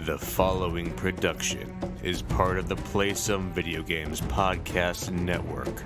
The following production is part of the Play Some Video Games podcast network.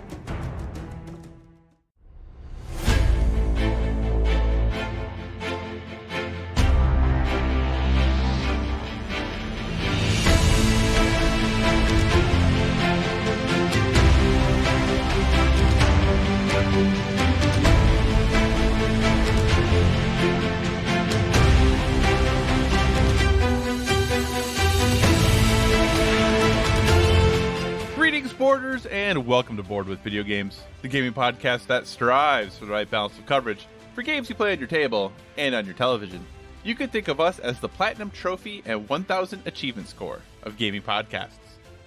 Boarders, and welcome to Board with Video Games, the gaming podcast that strives for the right balance of coverage for games you play on your table and on your television. You could think of us as the Platinum Trophy and 1000 Achievement Score of gaming podcasts.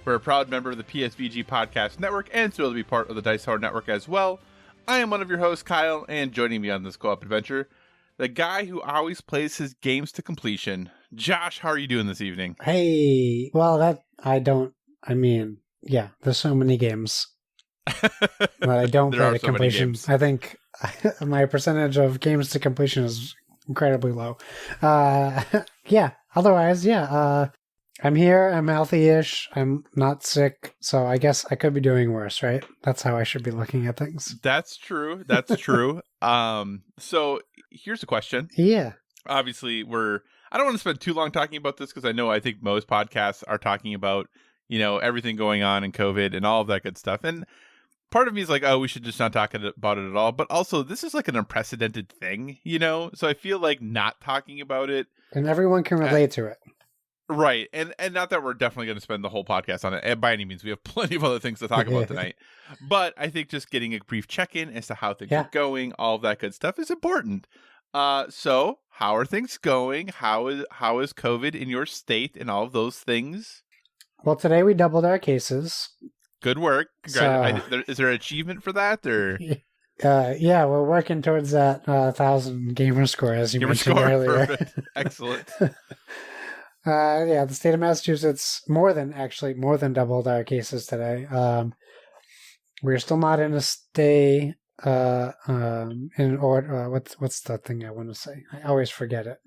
We're a proud member of the PSVG Podcast Network and thrilled to be part of the Dice Tower Network as well. I am one of your hosts, Kyle, and joining me on this co-op adventure, the guy who always plays his games to completion. Josh, how are you doing this evening? Hey, well, yeah, there's so many games that I don't play to completion. I think my percentage of games to completion is incredibly low. Otherwise, I'm here, I'm healthy-ish, I'm not sick, so I guess I could be doing worse, right? That's how I should be looking at things. That's true. So here's a question. Yeah. Obviously, I don't want to spend too long talking about this because I think most podcasts are talking about everything going on in COVID and all of that good stuff. And part of me is like, oh, we should just not talk about it at all. But also, this is like an unprecedented thing, So I feel like not talking about it. And everyone can relate to it. Right. And not that we're definitely going to spend the whole podcast on it. And by any means, we have plenty of other things to talk about tonight. But I think just getting a brief check-in as to how things are going, all of that good stuff is important. So how are things going? How is COVID in your state and all of those things? Well, today we doubled our cases. Good work. Is there an achievement for that? Or we're working towards that 1,000 gamer score, as you mentioned earlier. Perfect. Excellent. The state of Massachusetts more than doubled our cases today. We're still not in a stay in order. What's the thing I want to say? I always forget it.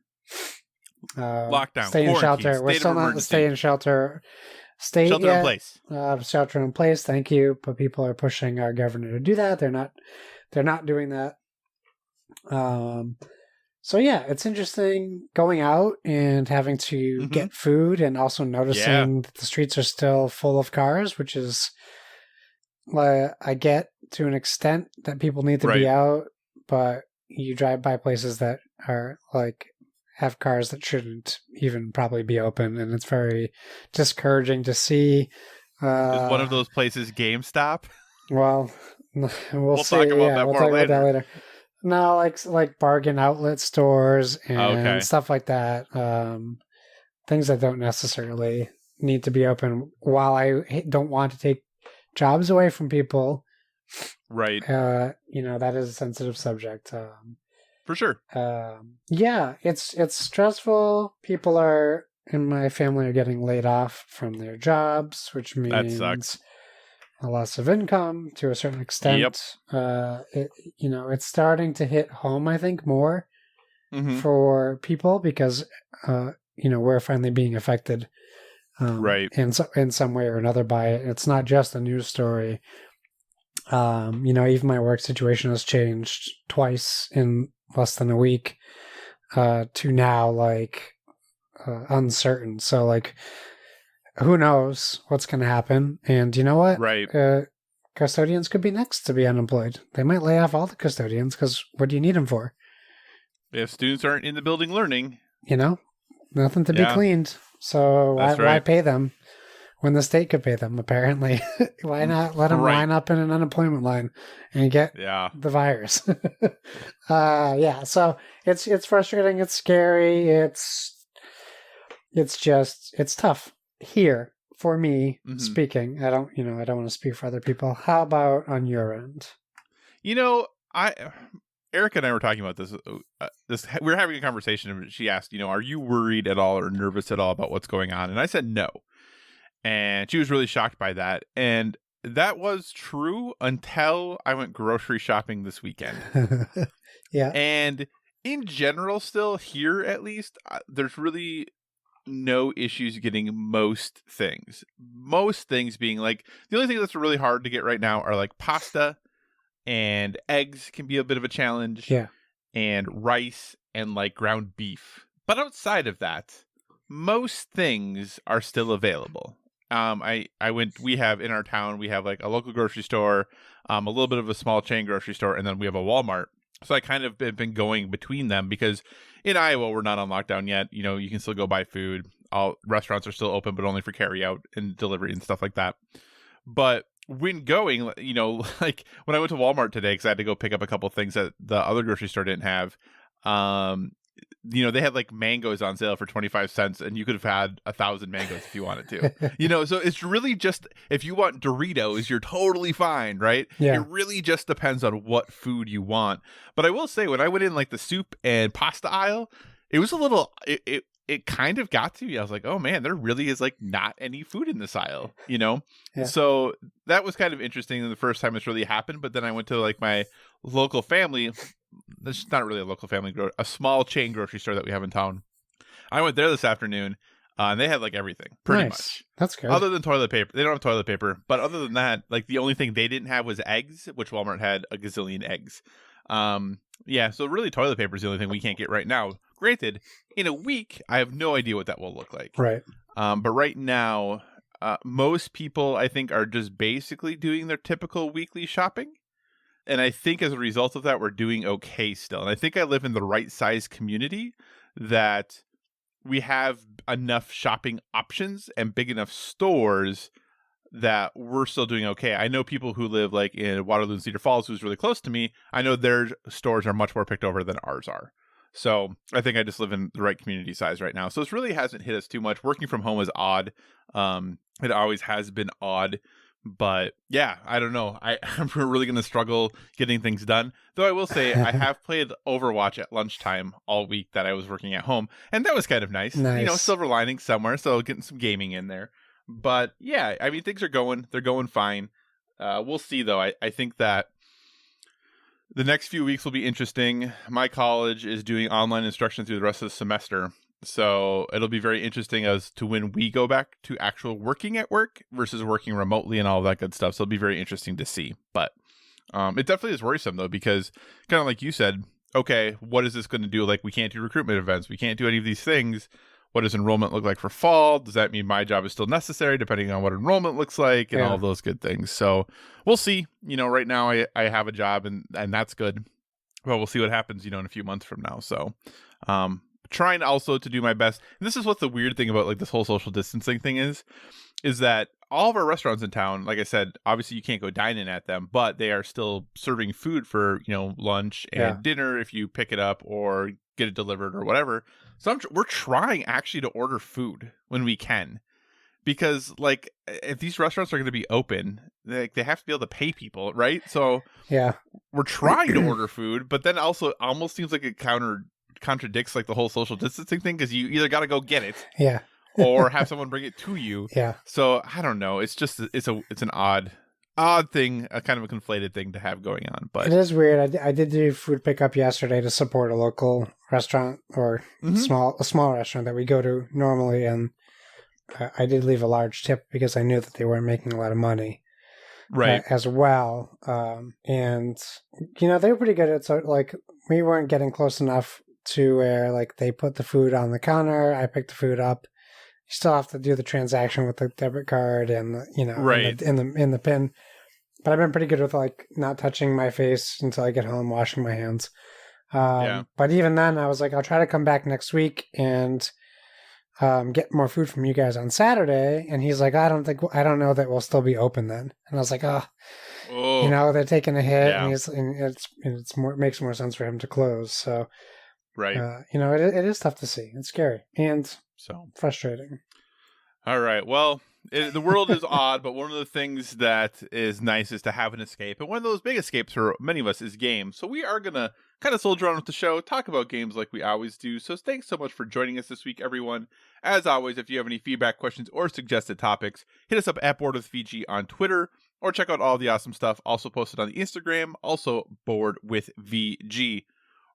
Lockdown. Stay in shelter. We're still not stay in shelter. Shelter in place. Shelter in place. Thank you. But people are pushing our governor to do that. They're not doing that. So it's interesting going out and having to get food and also noticing that the streets are still full of cars, which is, I get to an extent that people need to be out, but you drive by places that are have cars that shouldn't even probably be open, and it's very discouraging to see. Is one of those places GameStop? Well, we'll see. Talk about that we'll more talk later. About that later. No, like bargain outlet stores and stuff like that. Things that don't necessarily need to be open. While I don't want to take jobs away from people, right? That is a sensitive subject. For sure. It's stressful. People in my family are getting laid off from their jobs, which means that sucks. A loss of income to a certain extent. Yep. It's starting to hit home, I think, more for people because, we're finally being affected right. in some way or another by it. It's not just a news story. Even my work situation has changed twice in less than a week to now uncertain. So who knows what's going to happen? And you know what? Right. Custodians could be next to be unemployed. They might lay off all the custodians because what do you need them for? If students aren't in the building learning, nothing to be cleaned. So why pay them? When the state could pay them, apparently. Why not let them line up in an unemployment line and get the virus? So it's frustrating. It's scary. It's tough here for me speaking. I don't want to speak for other people. How about on your end? Erica and I were talking about this. We were having a conversation, and she asked, are you worried at all or nervous at all about what's going on? And I said no. And she was really shocked by that. And that was true until I went grocery shopping this weekend. Yeah. And in general, still here at least, there's really no issues getting most things. Most things being like, the only thing that's really hard to get right now are like pasta and eggs can be a bit of a challenge. Yeah. And rice and like ground beef. But outside of that, most things are still available. We have in our town, we have like a local grocery store, a little bit of a small chain grocery store, and then we have a Walmart. So I kind of been going between them because in Iowa, we're not on lockdown yet. You know, you can still go buy food. All restaurants are still open, but only for carry out and delivery and stuff like that. But when going, you know, like when I went to Walmart today, because I had to go pick up a couple things that the other grocery store didn't have, you know, they had like mangoes on sale for 25 cents and you could have had 1,000 mangoes if you wanted to, you know, so it's really just, if you want Doritos, you're totally fine, right? Yeah. It really just depends on what food you want. But I will say, when I went in like the soup and pasta aisle, it was a little, it kind of got to me. I was like, oh man, there really is like not any food in this aisle, you know? Yeah. So that was kind of interesting the first time it's really happened. But then I went to like my local family. It's not really a local family, a small chain grocery store that we have in town. I went there this afternoon and they had like everything pretty much. That's good. Other than toilet paper. They don't have toilet paper. But other than that, like the only thing they didn't have was eggs, which Walmart had a gazillion eggs. Yeah, so really toilet paper is the only thing we can't get right now. Granted, in a week, I have no idea what that will look like. Right. But right now, most people, I think, are just basically doing their typical weekly shopping. And I think as a result of that, we're doing okay still. And I think I live in the right size community that we have enough shopping options and big enough stores that we're still doing okay. I know people who live like in Waterloo and Cedar Falls, who's really close to me. I know their stores are much more picked over than ours are. So I think I just live in the right community size right now. So this really hasn't hit us too much. Working from home is odd. It always has been odd. But yeah, I don't know. I'm really going to struggle getting things done. Though I will say I have played Overwatch at lunchtime all week that I was working at home. And that was kind of nice. Nice. You know, silver lining somewhere. So getting some gaming in there. But yeah, I mean, things are going. They're going fine. We'll see, though. I think that the next few weeks will be interesting. My college is doing online instruction through the rest of the semester. So it'll be very interesting as to when we go back to actual working at work versus working remotely and all that good stuff. So it'll be very interesting to see. But it definitely is worrisome, though, because kind of like you said, okay, what is this going to do? Like, we can't do recruitment events. We can't do any of these things. What does enrollment look like for fall? Does that mean my job is still necessary depending on what enrollment looks like and all of those good things? So we'll see. You know, right now I have a job and that's good. Well, we'll see what happens, you know, in a few months from now. So trying also to do my best. And this is what the weird thing about like this whole social distancing thing is that all of our restaurants in town, like I said, obviously you can't go dine in at them, but they are still serving food for, you know, lunch and dinner if you pick it up or get it delivered or whatever. So we're trying actually to order food when we can, because like if these restaurants are going to be open, they have to be able to pay people, right? So yeah, we're trying to order food, but then also almost seems like it contradicts like the whole social distancing thing, because you either got to go get it, or have someone bring it to you. Yeah. So I don't know. It's just it's an odd thing, a kind of a conflated thing to have going on. But it is weird. I did do food pickup yesterday to support a local restaurant or a small restaurant that we go to normally, and I did leave a large tip because I knew that they weren't making a lot of money, right? As well, and you know they were pretty good at, so like we weren't getting close enough to where like they put the food on the counter. I picked the food up. You still have to do the transaction with the debit card and right in the PIN. But I've been pretty good with like not touching my face until I get home, washing my hands. But even then, I was like, I'll try to come back next week and get more food from you guys on Saturday. And he's like, I don't know that we'll still be open then. And I was like, you know, they're taking a hit, and it makes more sense for him to close. So. Right. You know, it is tough to see. It's scary and so frustrating. All right. Well, the world is odd, but one of the things that is nice is to have an escape. And one of those big escapes for many of us is games. So we are going to kind of soldier on with the show, talk about games like we always do. So thanks so much for joining us this week, everyone. As always, if you have any feedback, questions, or suggested topics, hit us up at Board with VG on Twitter, or check out all the awesome stuff also posted on the Instagram, also Board with VG.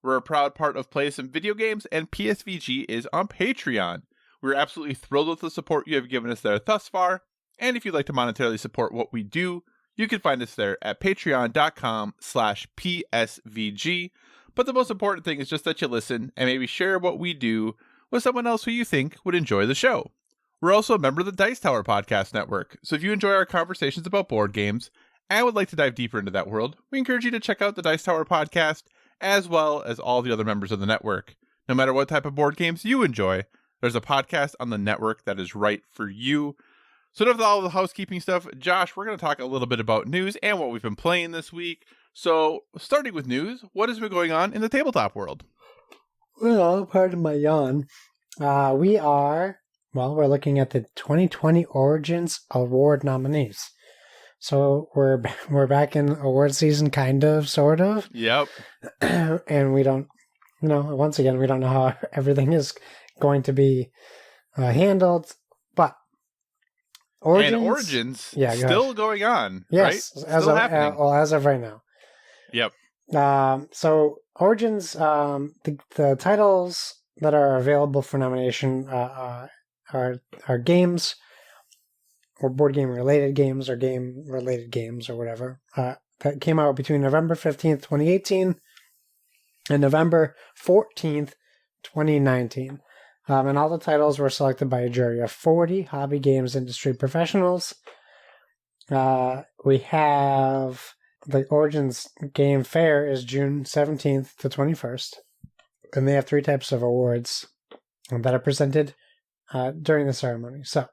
We're a proud part of Play Some Video Games, and PSVG is on Patreon. We're absolutely thrilled with the support you have given us there thus far. And if you'd like to monetarily support what we do, you can find us there at patreon.com/PSVG. But the most important thing is just that you listen and maybe share what we do with someone else who you think would enjoy the show. We're also a member of the Dice Tower Podcast Network, so if you enjoy our conversations about board games and would like to dive deeper into that world, we encourage you to check out the Dice Tower Podcast, as well as all the other members of the network. No matter what type of board games you enjoy, there's a podcast on the network that is right for you. So enough of all the housekeeping stuff. Josh, we're going to talk a little bit about news and what we've been playing this week. So, starting with news, what has been going on in the tabletop world? Well, pardon my yawn. We're looking at the 2020 Origins Award nominees. So we're back in award season, kind of, sort of. Yep. And we don't, once again, we don't know how everything is going to be handled. But Origins still going on, yes, right? As still of, happening. As of right now. Yep. So Origins, the titles that are available for nomination are games, or board game related games, or game related games, or whatever, that came out between November 15th, 2018 and November 14th, 2019. And all the titles were selected by a jury of 40 hobby games industry professionals. We have the Origins Game Fair is June 17th to 21st. And they have 3 types of awards that are presented during the ceremony. So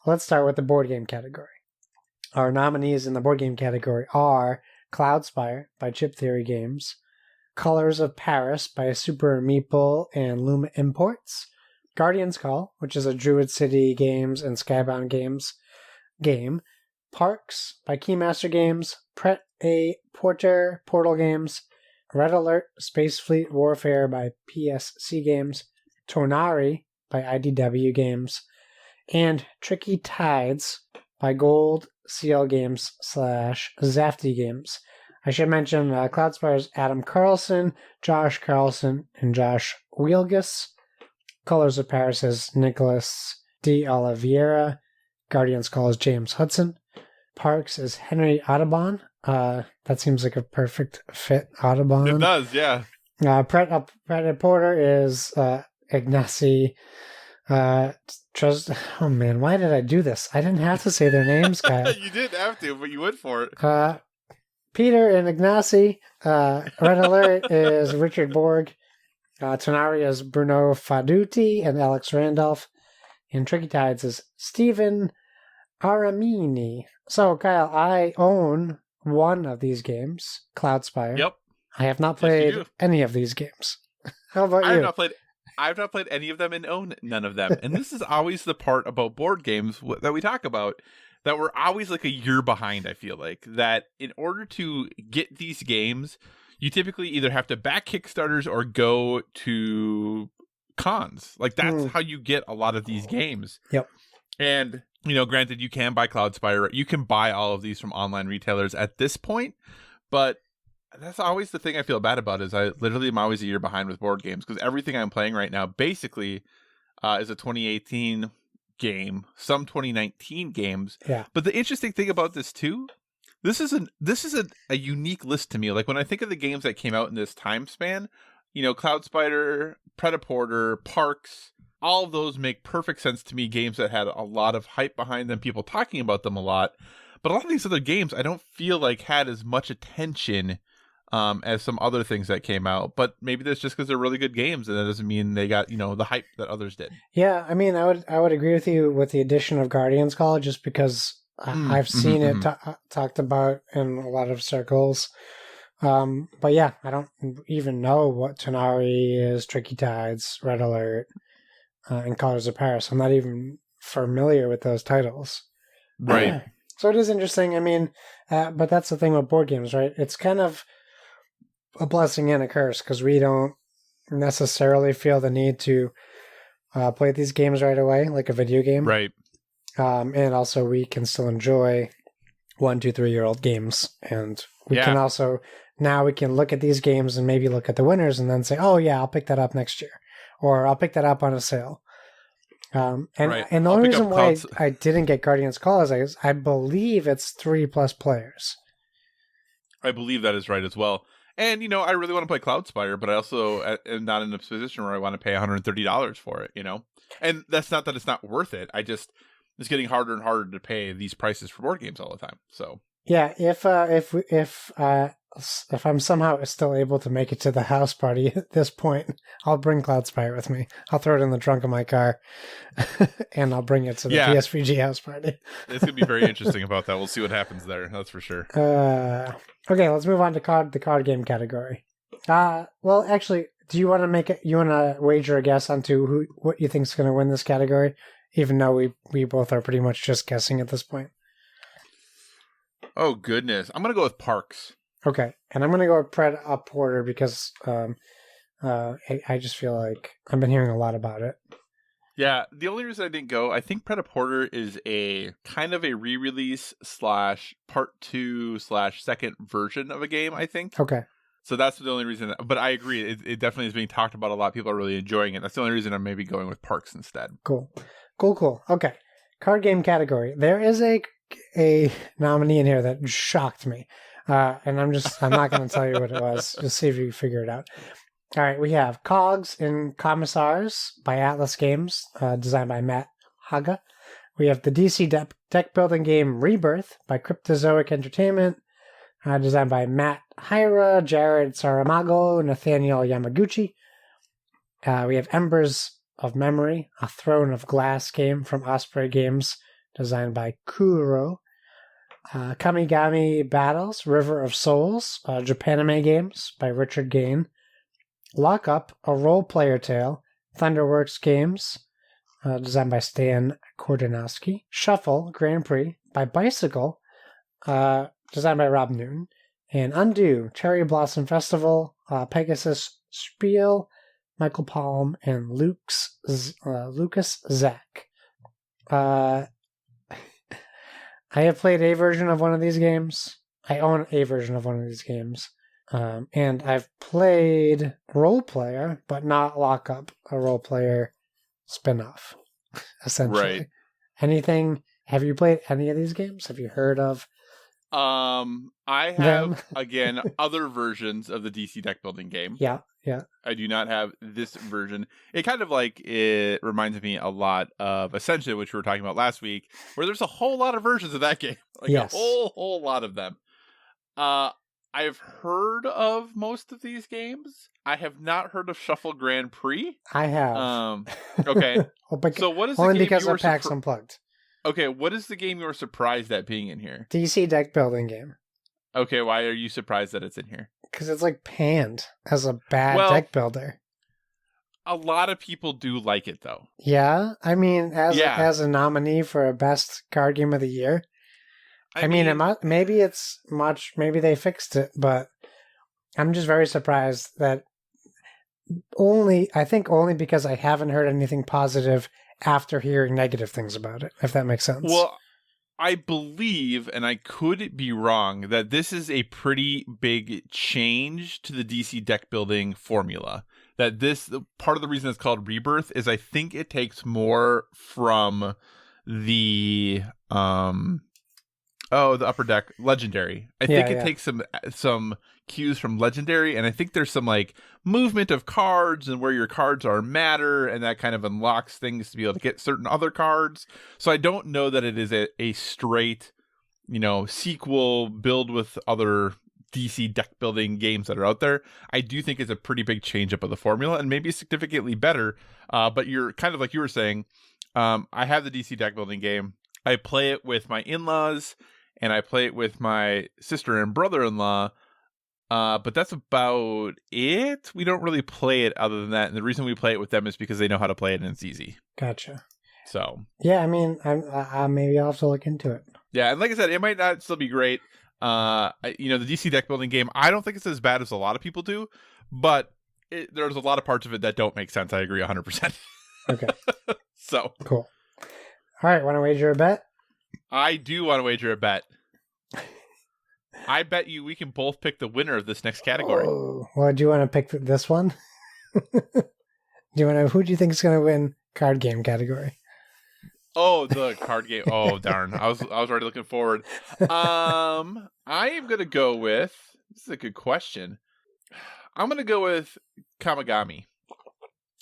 let's start with the board game category. Our nominees in the board game category are Cloudspire by Chip Theory Games, Colors of Paris by Super Meeple and Luma Imports, Guardian's Call, which is a Druid City Games and Skybound Games game, Parks by Keymaster Games, Pret A Porter Portal Games, Red Alert Space Fleet Warfare by PSC Games, Tonari by IDW Games, and Tricky Tides by Gold Seal Games / Zafty Games. I should mention Cloudspire's Adam Carlson, Josh Carlson, and Josh Wielgus. Colors of Paris is Nicholas D. Oliveira. Guardian's Call is James Hudson. Parks is Henry Audubon. That seems like a perfect fit, Audubon. It does, yeah. Pret A Porter is Ignacy. Oh man, why did I do this? I didn't have to say their names, Kyle. You didn't have to, but you went for it. Peter and Ignacy. Red Alert is Richard Borg. Tonari is Bruno Faduti and Alex Randolph. And Tricky Tides is Stephen Aramini. So, Kyle, I own one of these games, Cloudspire. Yep. I have not played any of these games. How about you? I've not played any of them and own none of them. And this is always the part about board games that we talk about, that we're always like a year behind, I feel like. That in order to get these games, you typically either have to back Kickstarters or go to cons. Like, that's how you get a lot of these games. Yep. And, granted, you can buy Cloudspire. You can buy all of these from online retailers at this point. But that's always the thing I feel bad about, is I literally am always a year behind with board games, because everything I'm playing right now basically is a 2018 game, some 2019 games. Yeah. But the interesting thing about this too, this is a unique list to me. Like, when I think of the games that came out in this time span, Cloudspire, Pret A Porter, Parks, all of those make perfect sense to me. Games that had a lot of hype behind them, people talking about them a lot. But a lot of these other games I don't feel like had as much attention as some other things that came out. But maybe that's just because they're really good games, and that doesn't mean they got, the hype that others did. Yeah, I mean, I would agree with you with the addition of Guardian's Call, just because I've seen it talked about in a lot of circles. But yeah, I don't even know what Tonari is, Tricky Tides, Red Alert, and Colors of Paris. I'm not even familiar with those titles. Right. So it is interesting. I mean, but that's the thing with board games, right? It's kind of a blessing and a curse, because we don't necessarily feel the need to play these games right away, like a video game. Right. And also we can still enjoy 1, 2, 3-year-old games. And we can also, now we can look at these games and maybe look at the winners and then say, oh yeah, I'll pick that up next year. Or I'll pick that up on a sale. And Right. and the I'll only pick up reason why Clouds- I didn't get Guardians Call is I believe it's 3+ players. I believe that is right as well. And, I really want to play Cloudspire, but I also am not in a position where I want to pay $130 for it, And that's not that it's not worth it. It's getting harder and harder to pay these prices for board games all the time. So Yeah, if I'm somehow still able to make it to the house party at this point, I'll bring Cloudspire with me. I'll throw it in the trunk of my car, and I'll bring it to the PSVG house party. It's going to be very interesting about that. We'll see what happens there. That's for sure. Okay, let's move on to the card game category. Well, actually, do you want to wager a guess onto what you think's going to win this category? Even though we both are pretty much just guessing at this point. Oh, goodness. I'm going to go with Parks. Okay, and I'm going to go with Pret A Porter because I just feel like I've been hearing a lot about it. Yeah, the only reason I didn't go, I think Pret A Porter is a kind of a re-release / part 2 / second version of a game, I think. Okay. So that's the only reason. But I agree. It definitely is being talked about a lot. People are really enjoying it. That's the only reason I'm maybe going with Parks instead. Cool. Okay. Card game category. There is a nominee in here that shocked me. And I'm not going to tell you what it was. Just see if you figure it out. All right. We have Cogs in Commissars by Atlas Games, designed by Matt Haga. We have the DC deck building game Rebirth by Cryptozoic Entertainment, designed by Matt Hyra, Jared Saramago, Nathaniel Yamaguchi. We have Embers of Memory, a Throne of Glass game from Osprey Games, designed by Kuro. Kamigami Battles, River of Souls, Japanime Games by Richard Gain. Lockup, a role-player tale, Thunderworks Games, designed by Stan Kordanowski. Shuffle, Grand Prix by Bicycle, designed by Rob Newton. And Undo, Cherry Blossom Festival, Pegasus Spiel, Michael Palm, and Lucas Zach. I have played a version of one of these games. I own a version of one of these games. And I've played Role Player, but not Lockup, a Role Player spin-off, essentially. Right. Have you played any of these games? Have you heard of I have, again, other versions of the DC deck building game. Yeah. I do not have this version. It kind of it reminds me a lot of Ascension, which we were talking about last week, where there's a whole lot of versions of that game. Yes. A whole lot of them. I've heard of most of these games. I have not heard of Shuffle Grand Prix. I have. Okay. So what is the only game because you of PAX Unplugged. Okay, what is the game you were surprised at being in here? DC deck building game. Okay, why are you surprised that it's in here? Because it's panned as a bad deck builder. A lot of people do like it, though. Yeah, I mean, as a nominee for a best card game of the year. I mean, maybe they fixed it, but I'm just very surprised that only because I haven't heard anything positive after hearing negative things about it, if that makes sense. Well, I believe, and I could be wrong, that this is a pretty big change to the DC deck building formula. That part of the reason it's called Rebirth is I think it takes more from the Upper Deck Legendary. I think it takes some cues from Legendary, and I think there's some movement of cards and where your cards are matter, and that kind of unlocks things to be able to get certain other cards. So I don't know that it is a straight, sequel build with other DC deck building games that are out there. I do think it's a pretty big change up of the formula, and maybe significantly better. But you're kind of like you were saying, I have the DC deck building game. I play it with my in-laws, and I play it with my sister and brother-in-law. But that's about it. We don't really play it other than that. And the reason we play it with them is because they know how to play it and it's easy. Gotcha. So. Yeah, I mean, maybe I'll have to look into it. Yeah, and like I said, it might not still be great. The DC deck building game, I don't think it's as bad as a lot of people do. But there's a lot of parts of it that don't make sense. I agree 100%. Okay. So. Cool. All right, want to wager a bet? I do want to wager a bet. I bet you we can both pick the winner of this next category. Oh, well, do you want to pick this one? Who do you think is going to win card game category. Oh, the card game. Oh, darn. I was already looking forward. I am going to go with, this is a good question. I'm going to go with Kamigami.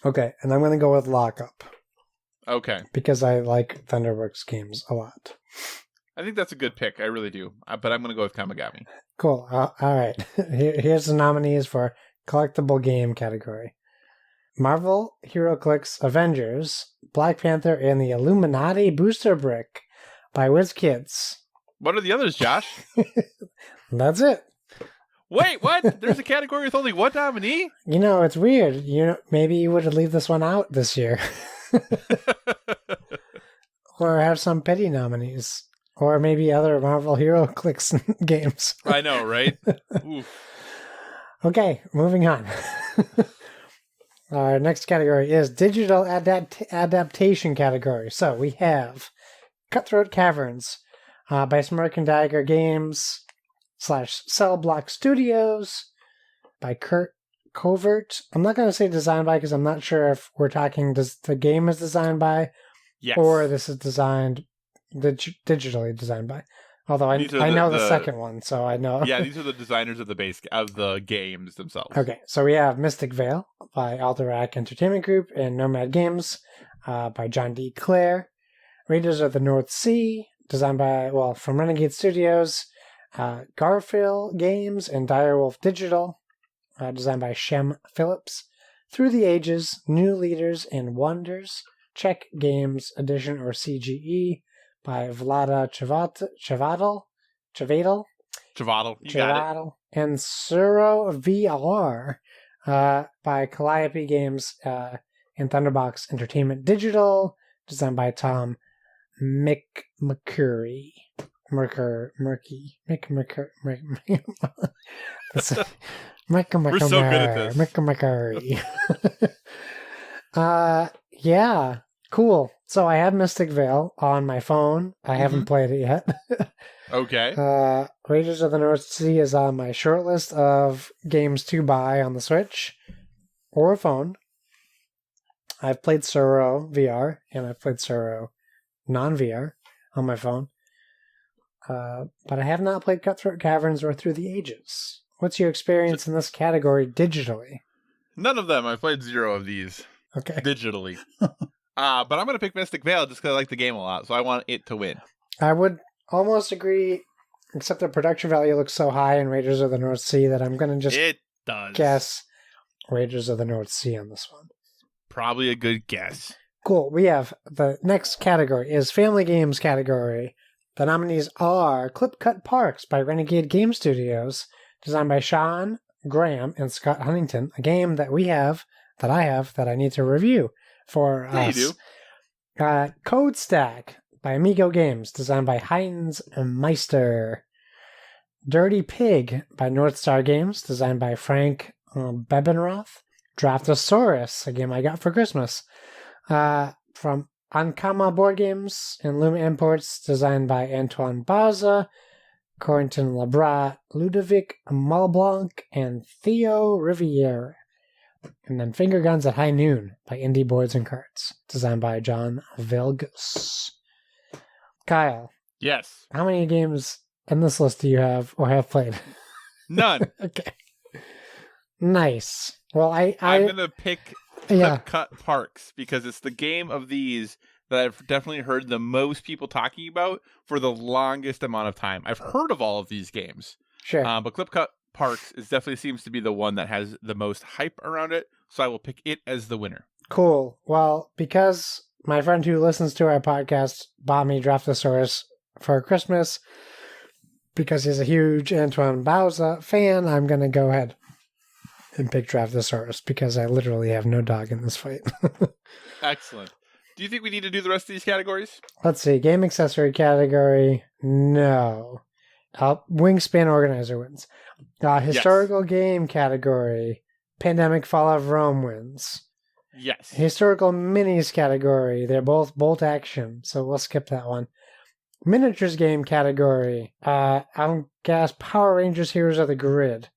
Okay, and I'm going to go with Lockup Okay. because I like Thunderworks games a lot. I think that's a good pick. I really do. But I'm going to go with Kamigami. Cool. All right. Here's the nominees for collectible game category. Marvel HeroClix Avengers, Black Panther, and the Illuminati Booster Brick by WizKids. What are the others, Josh? That's it. Wait, what? There's a category with only one nominee? You know, it's weird. Maybe you would leave this one out this year. Or have some petty nominees. Or maybe other Marvel HeroClix games. I know, right? Oof. Okay, moving on. Our next category is digital adaptation category. So we have Cutthroat Caverns by Smirk and Dagger Games / Cell Block Studios by Kurt Covert. I'm not going to say designed by because I'm not sure if we're talking the game is designed by or this is designed digitally designed by. Although I know the second one, so I know. Yeah, these are the designers of the games themselves. Okay, so we have Mystic Vale by Alderac Entertainment Group and Nomad Games by John D. Clare. Raiders of the North Sea, designed by, from Renegade Studios. Garfield Games and Direwolf Digital, designed by Shem Phillips. Through the Ages, New Leaders and Wonders, Czech Games Edition or CGE by Vlada Chevadl, and Suro VR by Calliope Games and Thunderbox Entertainment Digital, designed by Tom McMurray. We're so good at this. Yeah, cool. So I have Mystic Vale on my phone. I haven't played it yet. Okay. Raiders of the North Sea is on my short list of games to buy on the Switch or a phone. I've played Suro VR and I've played Suro non-VR on my phone. But I have not played Cutthroat Caverns or Through the Ages. What's your experience in this category digitally? None of them. I've played 0 of these. Okay. Digitally. But I'm going to pick Mystic Vale just because I like the game a lot, so I want it to win. I would almost agree, except the production value looks so high in Raiders of the North Sea that I'm going to just guess Raiders of the North Sea on this one. Probably a good guess. Cool. We have the next category is Family Games category. The nominees are Clip Cut Parks by Renegade Game Studios, designed by Sean Graham and Scott Huntington, a game that I need to review for us. You do. Code Stack by Amigo Games, designed by Heinz Meister. Dirty Pig by North Star Games, designed by Frank Bebenroth. Draftosaurus, a game I got for Christmas, from Ankama Board Games and Luma Imports, designed by Antoine Baza, Corentin Labrat, Ludovic Malblanc, and Theo Riviere. And then Finger Guns at High Noon by Indie Boards and Cards, designed by John Vilgus. Kyle. Yes. How many games in this list do you have or have played? None. Okay. Nice. Well, I'm going to pick Clip Cut Parks because it's the game of these that I've definitely heard the most people talking about for the longest amount of time. I've heard of all of these games. Sure. But Clip Cut Parks definitely seems to be the one that has the most hype around it, so I will pick it as the winner. Cool. Well, because my friend who listens to our podcast bought me Draftosaurus for Christmas, because he's a huge Antoine Bauza fan, I'm going to go ahead and pick Draftosaurus because I literally have no dog in this fight. Excellent. Do you think we need to do the rest of these categories? Let's see. Game accessory category. No. Wingspan organizer wins. Historical game category. Pandemic Fall of Rome wins. Yes. Historical minis category. They're both bolt action, so we'll skip that one. Miniatures game category. I'll guess Power Rangers Heroes of the Grid.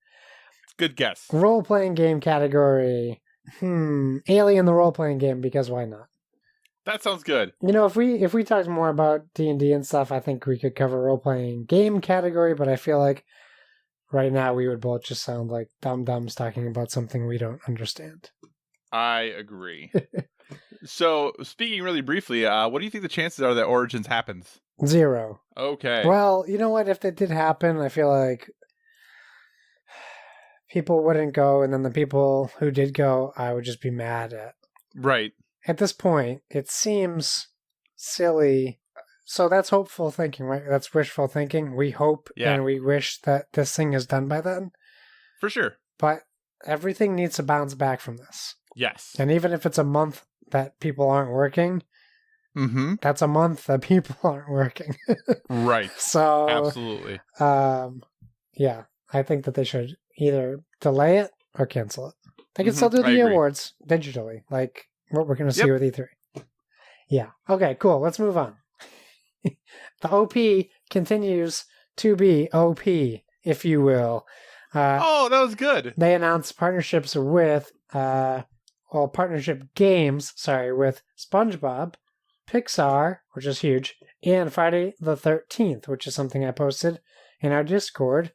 Good guess. Role-playing game category. Alien the role-playing game, because why not? That sounds good. If we talked more about D&D and stuff, I think we could cover role-playing game category, but I feel like right now we would both just sound like dum-dums talking about something we don't understand. I agree. So, speaking really briefly, what do you think the chances are that Origins happens? 0. Okay. Well, you know what? If that did happen, I feel like people wouldn't go, and then the people who did go, I would just be mad at. Right. At this point, it seems silly. So that's hopeful thinking, right? That's wishful thinking. We hope and we wish that this thing is done by then. For sure. But everything needs to bounce back from this. Yes. And even if it's a month that people aren't working, that's a month that people aren't working. Right. So absolutely. Yeah, I think that they should either delay it or cancel it. They can still do the awards digitally, like what we're going to see with E3. Yeah. Okay, cool. Let's move on. The OP continues to be OP, if you will. That was good. They announced partnerships with, partnership games, with SpongeBob, Pixar, which is huge, and Friday the 13th, which is something I posted in our Discord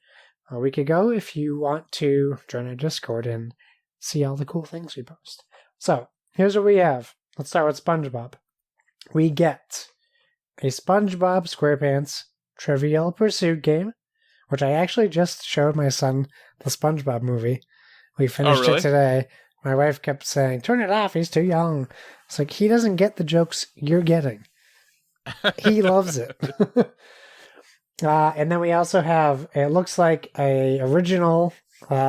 a week ago if you want to join our Discord and see all the cool things we post. So, here's what we have. Let's start with SpongeBob. We get a SpongeBob SquarePants Trivial Pursuit game, which I actually just showed my son the SpongeBob movie. We finished it today. My wife kept saying, "Turn it off, he's too young." It's like, he doesn't get the jokes you're getting. He loves it. And then we also have, it looks like a original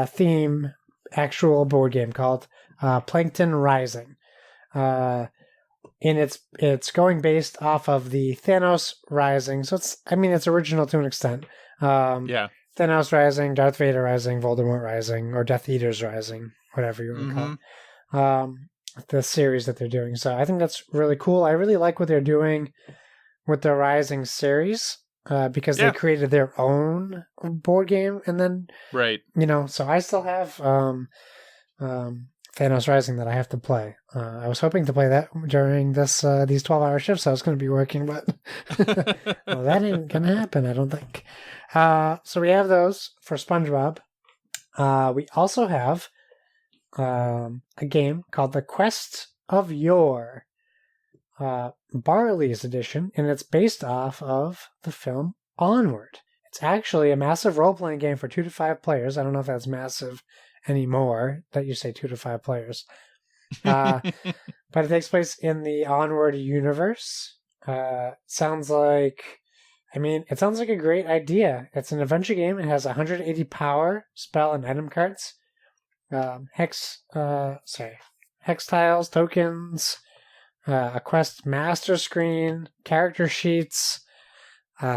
theme actual board game called Plankton Rising. And it's going based off of the Thanos Rising. So it's original to an extent. Thanos Rising, Darth Vader Rising, Voldemort Rising, or Death Eaters Rising, whatever you want to call it. The series that they're doing. So I think that's really cool. I really like what they're doing with the Rising series because they created their own board game. And then, so I still have Thanos Rising that I have to play. I was hoping to play that during these 12-hour shifts I was going to be working, but well, that ain't going to happen, I don't think. So we have those for SpongeBob. We also have a game called The Quest of Yore, Barley's edition, and it's based off of the film Onward. It's actually a massive role-playing game for 2 to 5 players. I don't know if that's massive anymore, that you say 2 to 5 players. But it takes place in the Onward universe. Sounds like a great idea. It's an adventure game. It has 180 power, spell, and item cards. Hex tiles, tokens, a quest master screen, character sheets,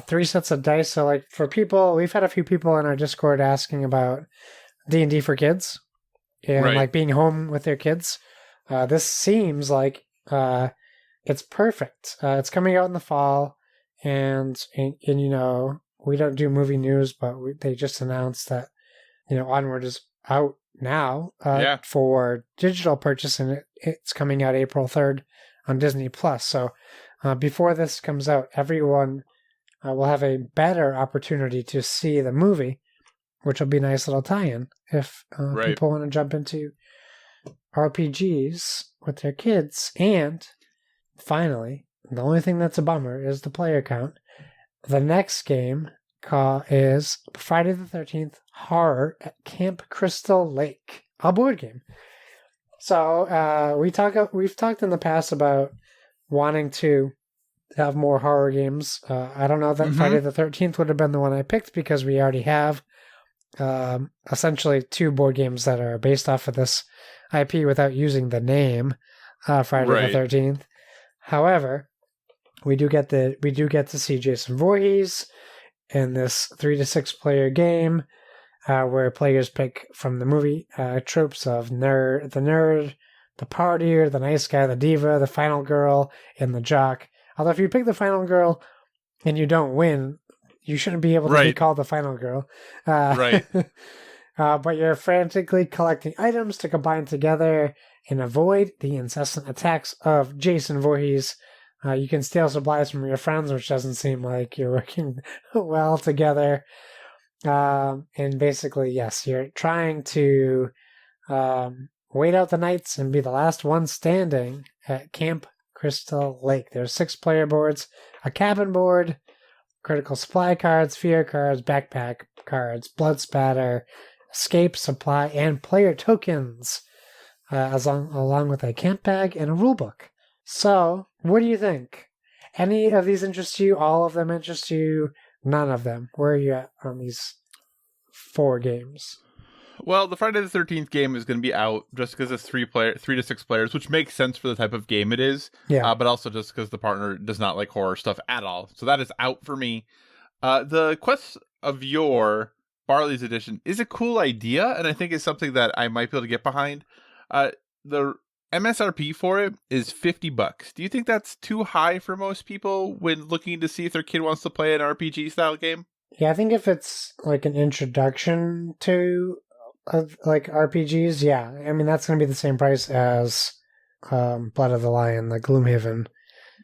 3 sets of dice. So, like, for people, we've had a few people in our Discord asking about D&D for kids and like being home with their kids. This seems like it's perfect. It's coming out in the fall, and we don't do movie news, but they just announced that Onward is out now for digital purchase, and it's coming out April 3rd on Disney Plus. So before this comes out, everyone will have a better opportunity to see the movie, which will be a nice little tie-in if people want to jump into RPGs with their kids. And finally, the only thing that's a bummer is the player count. The next game is Friday the 13th Horror at Camp Crystal Lake, a board game. So we've talked in the past about wanting to have more horror games. I don't know that Friday the 13th would have been the one I picked because we already have essentially 2 board games that are based off of this IP without using the name Friday the 13th. However, we do get to see Jason Voorhees in this 3 to 6 player game where players pick from the movie tropes of the nerd, the partier, the nice guy, the diva, the final girl, and the jock. Although if you pick the final girl and you don't win, you shouldn't be able to be called the final girl. but you're frantically collecting items to combine together and avoid the incessant attacks of Jason Voorhees. You can steal supplies from your friends, which doesn't seem like you're working well together. And basically, yes, you're trying to wait out the nights and be the last one standing at Camp Crystal Lake. There's 6 player boards, a cabin board, critical supply cards, fear cards, backpack cards, blood spatter, escape supply, and player tokens, along with a camp bag and a rulebook. So, what do you think? Any of these interest you? All of them interest you? None of them? Where are you at on these 4 games? Well, the Friday the 13th game is going to be out just because it's 3 to 6 players, which makes sense for the type of game it is. Yeah. But also just because the partner does not like horror stuff at all. So that is out for me. The Quest of Yore Barley's edition is a cool idea, and I think it's something that I might be able to get behind. The MSRP for it is $50. Do you think that's too high for most people when looking to see if their kid wants to play an RPG style game? Yeah, I think if it's like an introduction to like RPGs, yeah. I mean, that's going to be the same price as Blood of the Lion, the Gloomhaven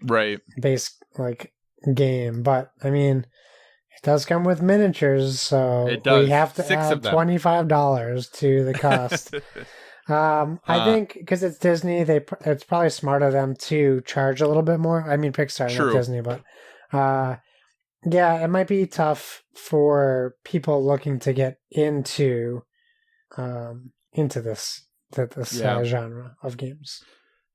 right base like game. But I mean, it does come with miniatures, so it does. We have to 6 add of them. $25 to the cost. I think because it's Disney, it's probably smart of them to charge a little bit more. I mean, Pixar, True. not Disney, but yeah, it might be tough for people looking to get into this genre of games.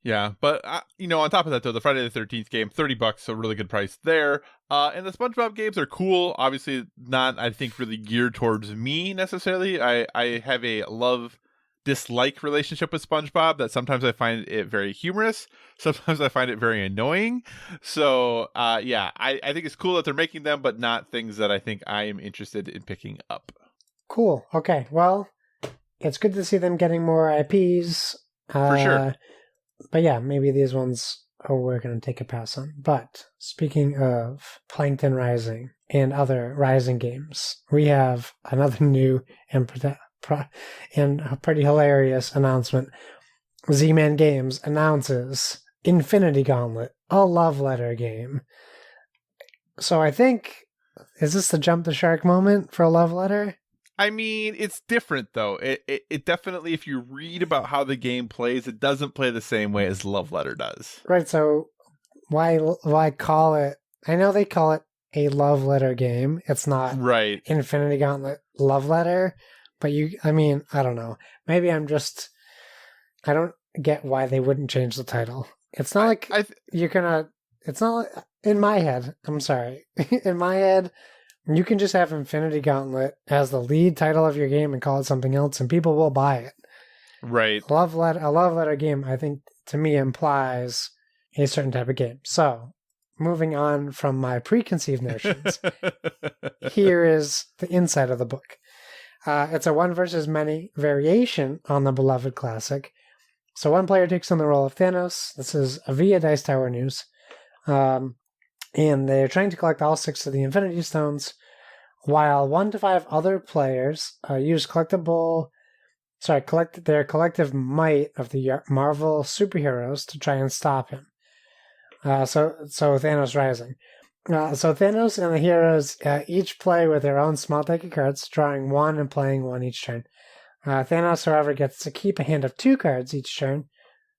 Yeah, but on top of that though, the Friday the 13th game, $30, a really good price there. And the SpongeBob games are cool. Obviously, not I think really geared towards me necessarily. I have a love-dislike relationship with SpongeBob that sometimes I find it very humorous, sometimes I find it very annoying. So yeah, I think it's cool that they're making them, but not things that I think I am interested in picking up. Cool. Okay. Well, it's good to see them getting more IPs. For sure. But yeah, maybe these ones we're going to take a pass on. But speaking of Plankton Rising and other Rising games, we have another new and pretty hilarious announcement. Z-Man Games announces Infinity Gauntlet, a love letter game. So I think, is this the jump the shark moment for a love letter? I mean, it's different though. It definitely, if you read about how the game plays, it doesn't play the same way as Love Letter does. Right. So why call it? I know they call it a love letter game. It's not right. Infinity Gauntlet Love Letter, but I mean, I don't know. Maybe I don't get why they wouldn't change the title. It's not it's not like, in my head. I'm sorry. In my head, you can just have Infinity Gauntlet as the lead title of your game and call it something else, and people will buy it. Right. A love letter game, I think, to me, implies a certain type of game. So, moving on from my preconceived notions, here is the inside of the book. It's a 1 versus many variation on the beloved classic. So one player takes on the role of Thanos. This is via Dice Tower News. And they're trying to collect all 6 of the Infinity Stones, while 1 to 5 other players use collect their collective might of the Marvel superheroes to try and stop him. So Thanos Rising. So Thanos and the heroes each play with their own small deck of cards, drawing 1 and playing 1 each turn. Thanos, however, gets to keep a hand of 2 cards each turn,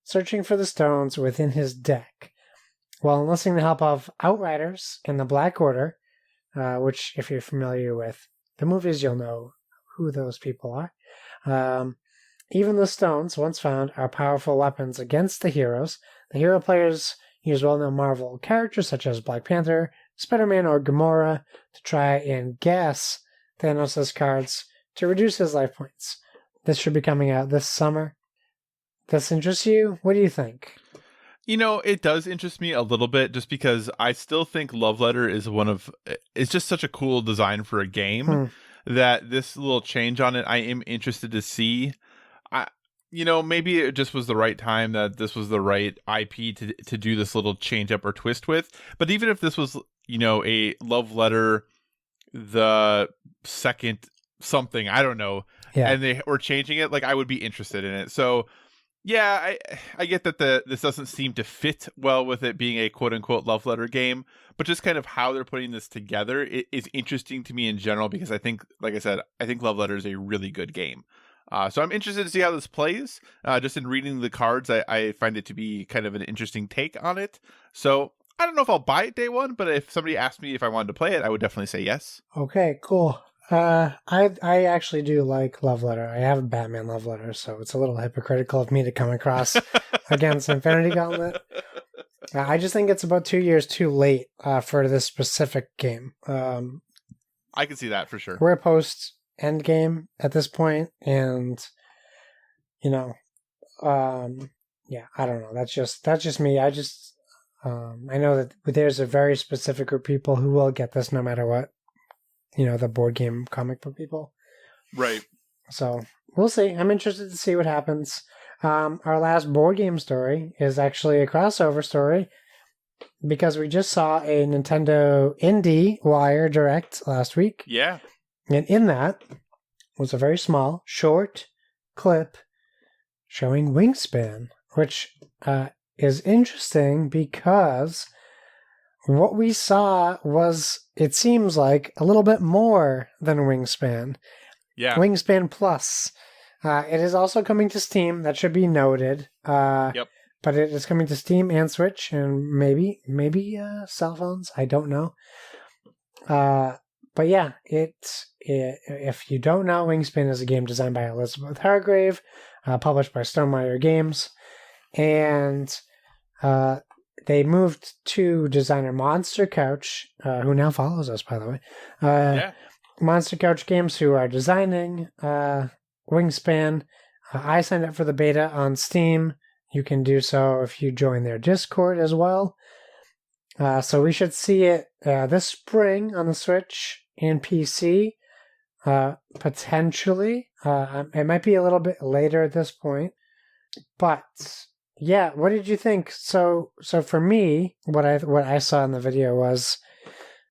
searching for the stones within his deck. While enlisting the help of Outriders and the Black Order, which, if you're familiar with the movies, you'll know who those people are. Even the stones, once found, are powerful weapons against the heroes. The hero players use well-known Marvel characters such as Black Panther, Spider-Man, or Gamora to try and gas Thanos' cards to reduce his life points. This should be coming out this summer. This interests you? What do you think? It does interest me a little bit just because I still think Love Letter is it's just such a cool design for a game that this little change on it, I am interested to see. Maybe it just was the right time that this was the right IP to do this little change up or twist with. But even if this was, a Love Letter, the second something, I don't know, Yeah. and they were changing it, like I would be interested in it. So yeah, I get that this doesn't seem to fit well with it being a quote unquote love letter game, but just kind of how they're putting this together is interesting to me in general, because I think, like I said, I think Love Letter is a really good game. So I'm interested to see how this plays. Just in reading the cards, I find it to be kind of an interesting take on it. So I don't know if I'll buy it day one, but if somebody asked me if I wanted to play it, I would definitely say yes. Okay, cool. I actually do like Love Letter. I have a Batman Love Letter, so it's a little hypocritical of me to come across against Infinity Gauntlet. I just think it's about 2 years too late for this specific game. I can see that for sure. We're post Endgame at this point, and yeah, I don't know. That's just me. I know that there's a very specific group of people who will get this no matter what. The board game comic book people. Right. So we'll see. I'm interested to see what happens. Our last board game story is actually a crossover story, because we just saw a Nintendo IndieWire Direct last week. Yeah. And in that was a very small, short clip showing Wingspan, which is interesting because what we saw was, it seems like, a little bit more than Wingspan. Yeah. Wingspan Plus. It is also coming to Steam. That should be noted. Yep. But it is coming to Steam and Switch and maybe cell phones. I don't know. But yeah, if you don't know, Wingspan is a game designed by Elizabeth Hargrave, published by Stonemaier Games, and they moved to designer Monster Couch, who now follows us, by the way. Monster Couch Games, who are designing Wingspan. I signed up for the beta on Steam. You can do so if you join their Discord as well. So we should see it this spring on the Switch and PC, potentially. It might be a little bit later at this point, but yeah. What did you think? So for me, what I saw in the video was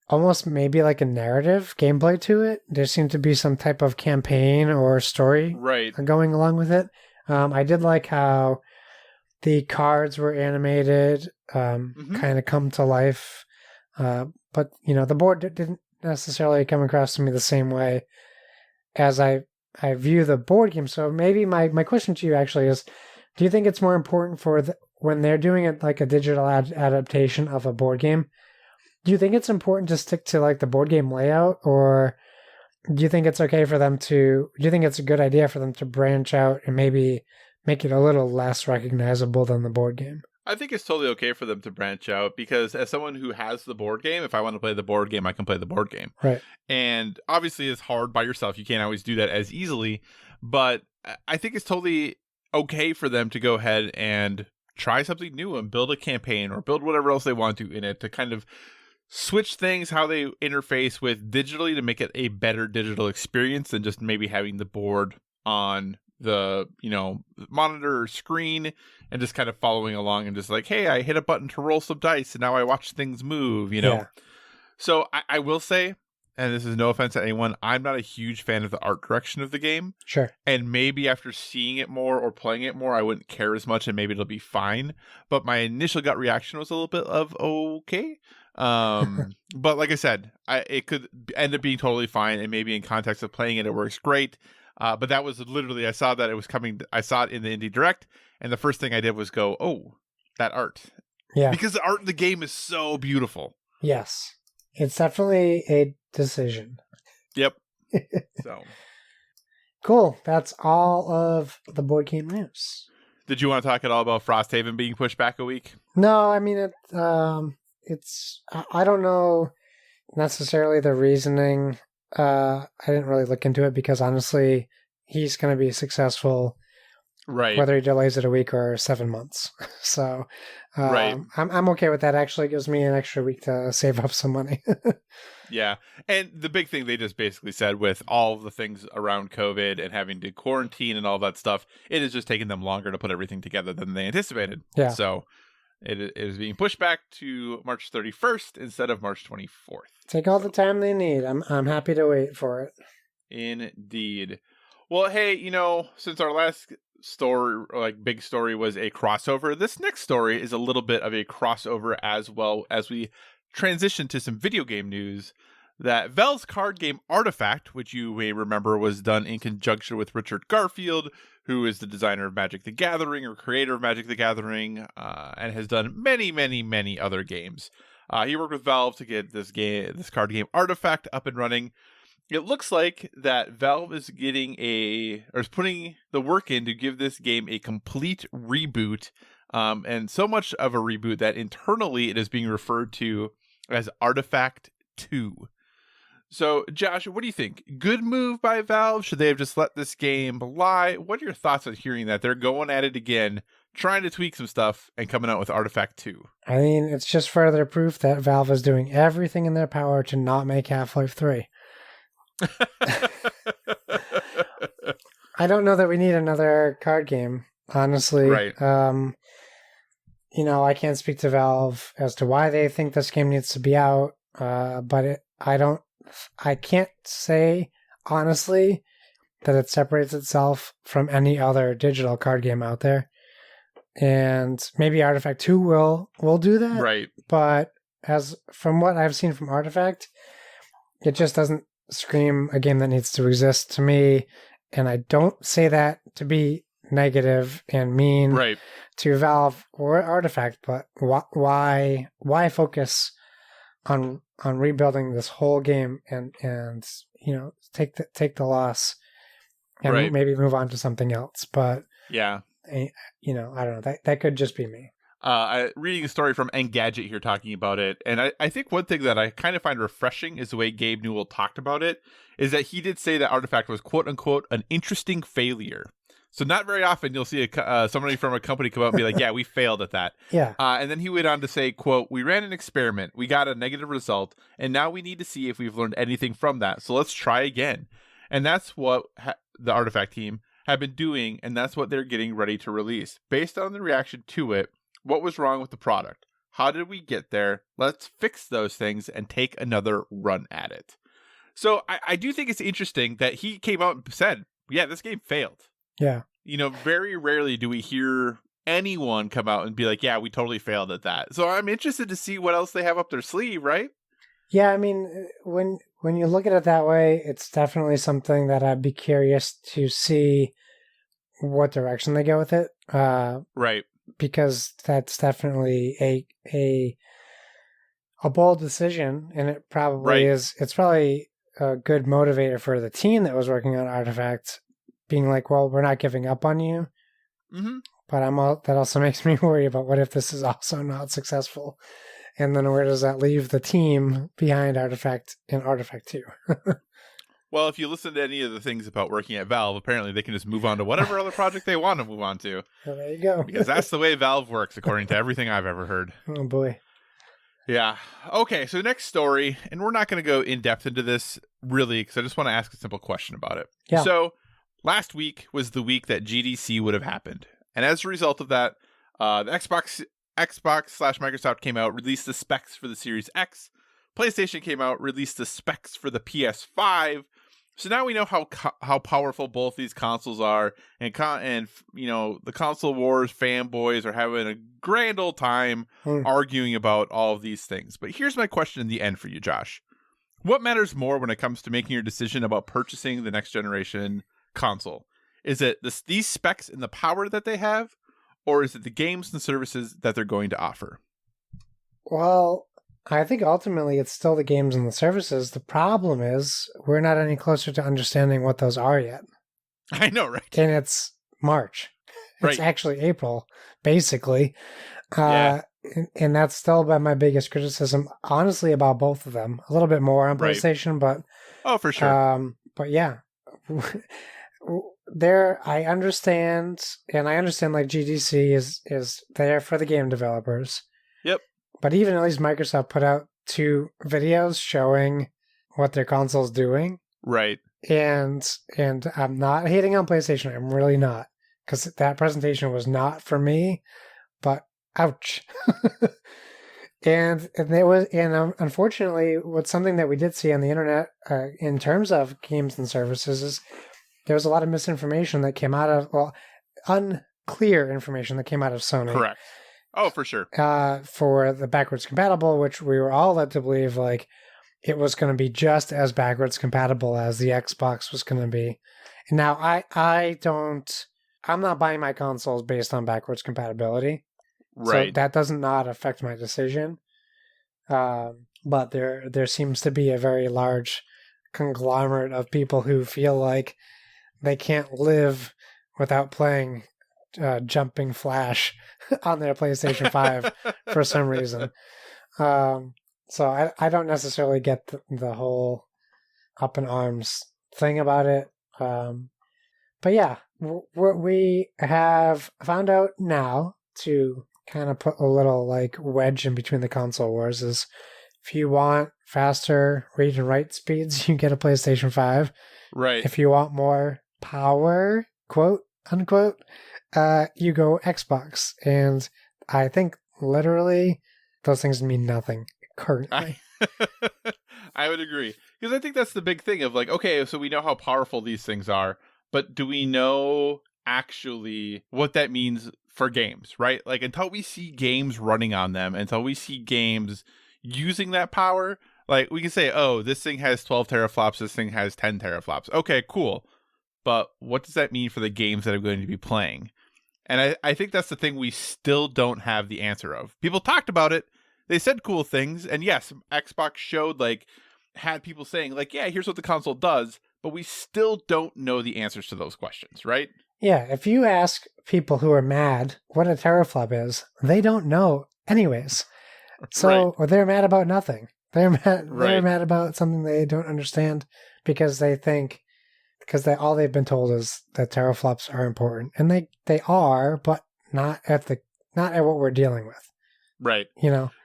almost maybe like a narrative gameplay to it. There seemed to be some type of campaign or story going along with it. I did like how the cards were animated, kind of come to life. But, the board didn't necessarily come across to me the same way as I view the board game. So maybe my question to you actually is, do you think it's more important for when they're doing it like a digital adaptation of a board game, do you think it's important to stick to like the board game layout, or do you think it's okay for them do you think it's a good idea for them to branch out and maybe make it a little less recognizable than the board game? I think it's totally okay for them to branch out, because as someone who has the board game, if I want to play the board game, I can play the board game. Right. And obviously it's hard by yourself. You can't always do that as easily, but I think it's totally okay for them to go ahead and try something new and build a campaign or build whatever else they want to in it, to kind of switch things, how they interface with digitally, to make it a better digital experience than just maybe having the board on the monitor or screen and just kind of following along and just like, hey, I hit a button to roll some dice and now I watch things move. Yeah. So I will say, and this is no offense to anyone, I'm not a huge fan of the art direction of the game. Sure. And maybe after seeing it more or playing it more, I wouldn't care as much and maybe it'll be fine. But my initial gut reaction was a little bit of okay. But like I said, it could end up being totally fine, and maybe in context of playing it, it works great. But that was literally, I saw that it was coming. I saw it in the Indie Direct, and the first thing I did was go, oh, that art. Yeah. Because the art in the game is so beautiful. Yes. It's definitely a decision. Yep. So. Cool. That's all of the board game news. Did you want to talk at all about Frosthaven being pushed back a week? No, I mean, it's, I don't know necessarily the reasoning. I didn't really look into it because honestly, he's going to be successful, right? Whether he delays it a week or 7 months. So, right. I'm okay with that. Actually, it gives me an extra week to save up some money. Yeah. And the big thing they just basically said, with all of the things around COVID and having to quarantine and all that stuff, it has just taken them longer to put everything together than they anticipated. Yeah. So it is being pushed back to March 31st instead of March 24th. Take all the time they need. I'm happy to wait for it. Indeed. Well, hey, since our last story, like big story, was a crossover, this next story is a little bit of a crossover as well as we transition to some video game news. That Valve's card game Artifact, which you may remember was done in conjunction with Richard Garfield, who is the designer of Magic the Gathering or creator of Magic the Gathering, and has done many, many, many other games. He worked with Valve to get this card game Artifact up and running. It looks like that Valve is is putting the work in to give this game a complete reboot, and so much of a reboot that internally it is being referred to as Artifact 2. So, Josh, what do you think? Good move by Valve? Should they have just let this game lie? What are your thoughts on hearing that they're going at it again, trying to tweak some stuff, and coming out with Artifact 2? I mean, it's just further proof that Valve is doing everything in their power to not make Half-Life 3. I don't know that we need another card game, honestly. Right. I can't speak to Valve as to why they think this game needs to be out, but I can't say, honestly, that it separates itself from any other digital card game out there. And maybe Artifact 2 will do that. Right. But as from what I've seen from Artifact, it just doesn't scream a game that needs to exist to me. And I don't say that to be negative and mean to Valve or Artifact, but why focus on rebuilding this whole game and take the loss and maybe move on to something else? But yeah, I don't know, that could just be me. Reading a story from Engadget here talking about it, and I think one thing that I kind of find refreshing is the way Gabe Newell talked about it, is that he did say that Artifact was quote unquote an interesting failure. So not very often you'll see somebody from a company come out and be like, yeah, we failed at that. Yeah. And then he went on to say, quote, we ran an experiment, we got a negative result, and now we need to see if we've learned anything from that. So let's try again. And that's what the Artifact team have been doing, and that's what they're getting ready to release. Based on the reaction to it, what was wrong with the product? How did we get there? Let's fix those things and take another run at it. So I do think it's interesting that he came out and said, yeah, this game failed. Yeah. Very rarely do we hear anyone come out and be like, yeah, we totally failed at that. So I'm interested to see what else they have up their sleeve, right? Yeah, I mean, when you look at it that way, it's definitely something that I'd be curious to see what direction they go with it. Right. Because that's definitely a bold decision, and it probably is. It's probably a good motivator for the team that was working on Artifact, being like, well, we're not giving up on you. Mm-hmm. But that also makes me worry about what if this is also not successful, and then where does that leave the team behind Artifact in Artifact 2? Well, if you listen to any of the things about working at Valve, apparently they can just move on to whatever other project they want to move on to. Well, there you go. Because that's the way Valve works, according to everything I've ever heard. Oh, boy. Yeah. Okay, so next story, and we're not going to go in depth into this, really, because I just want to ask a simple question about it. Yeah. So, last week was the week that GDC would have happened. And as a result of that, the Xbox/Microsoft came out, released the specs for the Series X. PlayStation came out, released the specs for the PS5. So now we know how powerful both these consoles are, and the console wars fanboys are having a grand old time arguing about all of these things. But here's my question in the end for you, Josh. What matters more when it comes to making your decision about purchasing the next generation console? Is it these specs and the power that they have, or is it the games and services that they're going to offer? Well, I think ultimately it's still the games and the services. The problem is we're not any closer to understanding what those are yet. I know, right? And it's March. It's actually April, basically. Yeah. And that's still been my biggest criticism, honestly, about both of them. A little bit more on PlayStation, but... Oh, for sure. But yeah. I understand like GDC is there for the game developers. Yep. But even at least Microsoft put out 2 videos showing what their console's doing. Right. And I'm not hating on PlayStation. I'm really not. Because that presentation was not for me. But ouch. and unfortunately, what's something that we did see on the internet in terms of games and services is there was a lot of misinformation that came out of, well, unclear information that came out of Sony. Correct. Oh, for sure. For the backwards compatible, which we were all led to believe like it was going to be just as backwards compatible as the Xbox was going to be. And now I'm not buying my consoles based on backwards compatibility. Right. So that does not affect my decision. But there seems to be a very large conglomerate of people who feel like they can't live without playing Jumping Flash on their PlayStation 5 for some reason. So I don't necessarily get the whole up in arms thing about it. But yeah, we have found out now, to kind of put a little like wedge in between the console wars, is if you want faster read and write speeds, you get a PlayStation 5. Right. If you want more power, quote unquote, you go Xbox. And I think literally those things mean nothing currently. I would agree. Because I think that's the big thing of like, okay, so we know how powerful these things are, but do we know actually what that means for games, right? Like until we see games running on them, until we see games using that power, like we can say, oh, this thing has 12 teraflops, this thing has 10 teraflops. Okay, cool. But what does that mean for the games that I'm going to be playing? And I think that's the thing we still don't have the answer of. People talked about it. They said cool things. And yes, Xbox showed had people saying like, yeah, here's what the console does, but we still don't know the answers to those questions, right? Yeah, if you ask people who are mad what a teraflop is, they don't know anyways. So, right. Or they're mad about nothing. They're mad. Right. They're mad about something they don't understand because all they've been told is that teraflops are important, and they are, but not at what we're dealing with. Right.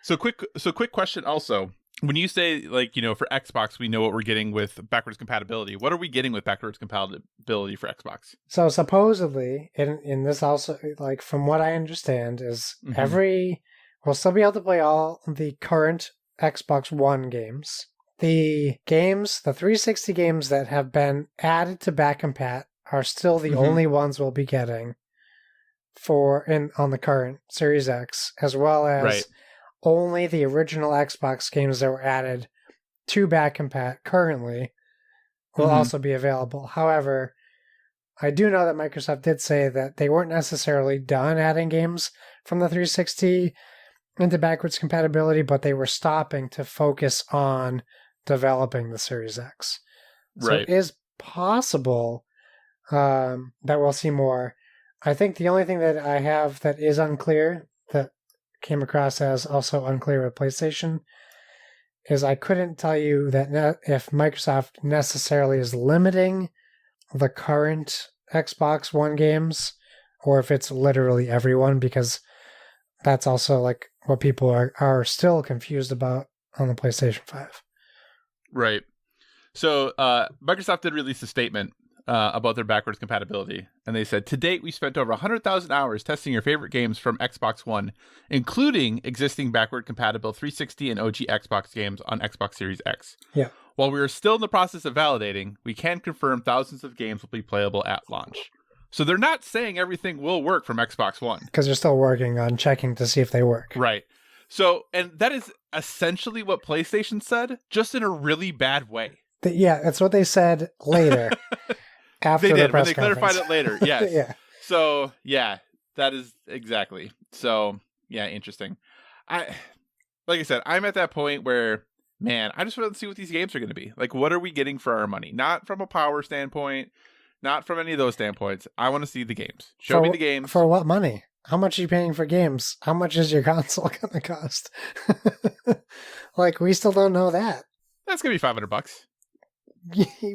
So quick question also. When you say for Xbox, we know what we're getting with backwards compatibility. What are we getting with backwards compatibility for Xbox? So supposedly, in this also, from what I understand, is we'll still be able to play all the current Xbox One games. The 360 games that have been added to back compat are still the only ones we'll be getting on the current Series X, as well as only the original Xbox games that were added to back compat currently will also be available. However, I do know that Microsoft did say that they weren't necessarily done adding games from the 360 into backwards compatibility, but they were stopping to focus on developing the Series X. So it is possible that we'll see more. I think the only thing that I have that is unclear, that came across as also unclear with PlayStation, is I couldn't tell you that if Microsoft necessarily is limiting the current Xbox One games or if it's literally everyone, because that's also what people are still confused about on the PlayStation 5. Right. So Microsoft did release a statement about their backwards compatibility, and they said, to date, we spent over 100,000 hours testing your favorite games from Xbox One, including existing backward compatible 360 and OG Xbox games on Xbox Series X. Yeah. While we are still in the process of validating, we can confirm thousands of games will be playable at launch. So they're not saying everything will work from Xbox One. Because they're still working on checking to see if they work. Right. So, and that is essentially what PlayStation said, just in a really bad way. Yeah, that's what they said later. After they did, the press when they conference. clarified it later. Yes. Yeah. So, yeah, that is exactly. So, yeah, interesting. Like I said, I'm at that point where, man, I just want to see what these games are going to be. What are we getting for our money? Not from a power standpoint, not from any of those standpoints. I want to see the games. Show me the games. For what money? How much are you paying for games? How much is your console going to cost? We still don't know that. That's going to be $500.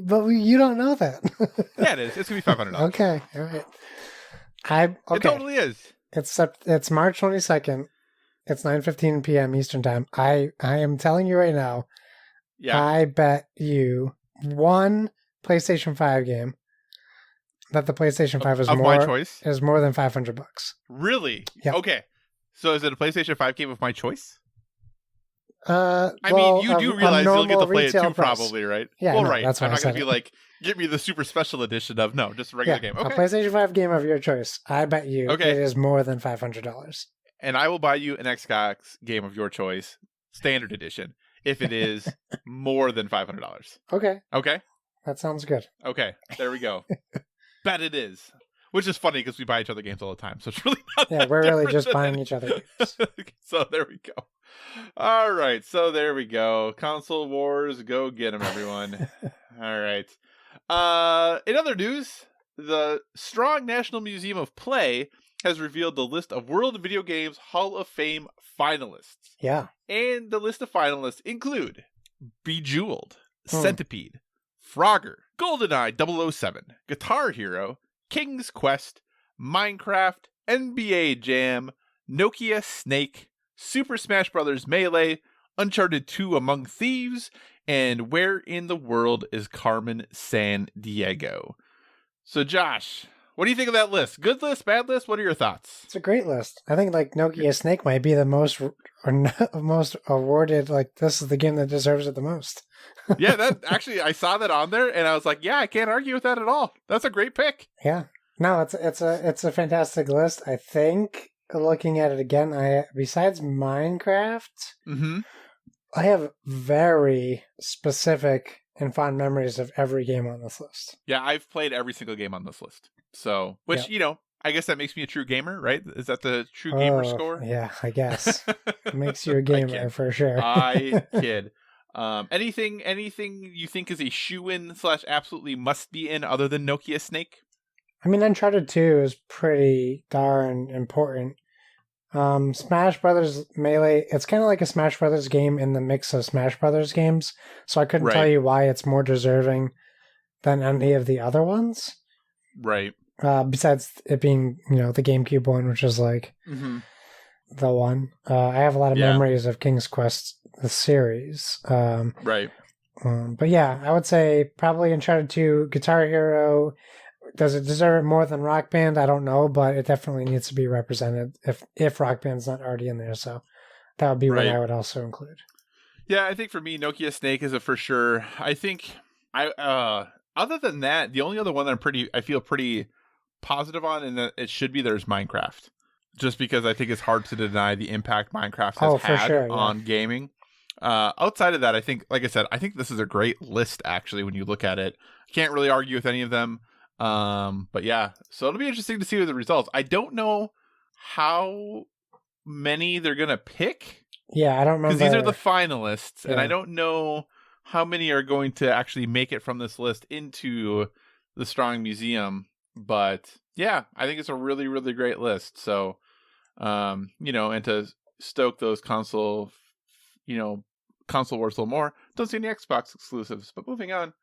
But you don't know that. Yeah, it is. It's going to be $500. Okay. All right. It totally is. It's March 22nd. It's 9:15 p.m. Eastern time. I am telling you right now. Yeah. I bet you one PlayStation 5 game that the PlayStation 5 is of more my choice is more than $500. Really? Yeah. Okay. So is it a PlayStation 5 game of my choice? I well, mean, you do realize you'll get to play it too, retail price. probably, right? Yeah, well, no, right. that's why I'm I not going said to be it. like, give me the super special edition of, no, just a regular game. A Okay. PlayStation 5 game of your choice. I bet you Okay. it is more than $500. And I will buy you an Xbox game of your choice, standard edition, if it is more than $500. Okay, Okay? that sounds good. Okay. There we go. Bet it is. Which is funny because we buy each other games all the time, so it's really not Yeah, that we're really different just than buying any- each other games. So there we go. All right, so there we go. Console wars, go get them, everyone. All right. In other news, the Strong National Museum of Play has revealed the list of World Video Games Hall of Fame finalists. Yeah. And the list of finalists include Bejeweled, Centipede, Frogger, GoldenEye 007, Guitar Hero, King's Quest, Minecraft, NBA Jam, Nokia Snake, Super Smash Bros. Melee, Uncharted 2 Among Thieves, and Where in the World is Carmen San Diego? So, Josh, what do you think of that list? Good list, bad list? What are your thoughts? It's a great list. I think like Nokia Snake might be the most most awarded. Like this is the game that deserves it the most. Yeah, that actually I saw that on there and I was like, yeah, I can't argue with that at all. That's a great pick. Yeah. No, it's a fantastic list. I think looking at it again, besides Minecraft, I have very specific and fond memories of every game on this list. Yeah, I've played every single game on this list. So, which, you know, I guess that makes me a true gamer, right? Is that the true gamer score? Yeah, I guess. It makes you a gamer for sure. I kid. Anything you think is a shoe-in / absolutely must be in other than Nokia Snake? I mean, Uncharted 2 is pretty darn important. Smash Brothers Melee, it's kind of like a Smash Brothers game in the mix of Smash Brothers games, so I couldn't tell you why it's more deserving than any of the other ones. Right. Besides it being, the GameCube one, which is like the one. I have a lot of memories of King's Quest, the series. Right. But yeah, I would say probably Uncharted 2, Guitar Hero. Does it deserve it more than Rock Band? I don't know, but it definitely needs to be represented if Rock Band's not already in there. So that would be what I would also include. Yeah, I think for me, Nokia Snake is a for sure. I think other than that, the only other one that I feel pretty positive on, and that it should be there's Minecraft, just because I think it's hard to deny the impact Minecraft has had on gaming. Outside of that, I think, like I said, I think this is a great list. Actually, when you look at it, can't really argue with any of them. But yeah, so it'll be interesting to see the results. I don't know how many they're gonna pick. Yeah, I don't remember. Because these are the finalists, and I don't know how many are going to actually make it from this list into the Strong Museum. But yeah, I think it's a really, really great list. So, and to stoke those console wars a little more, don't see any Xbox exclusives. But moving on.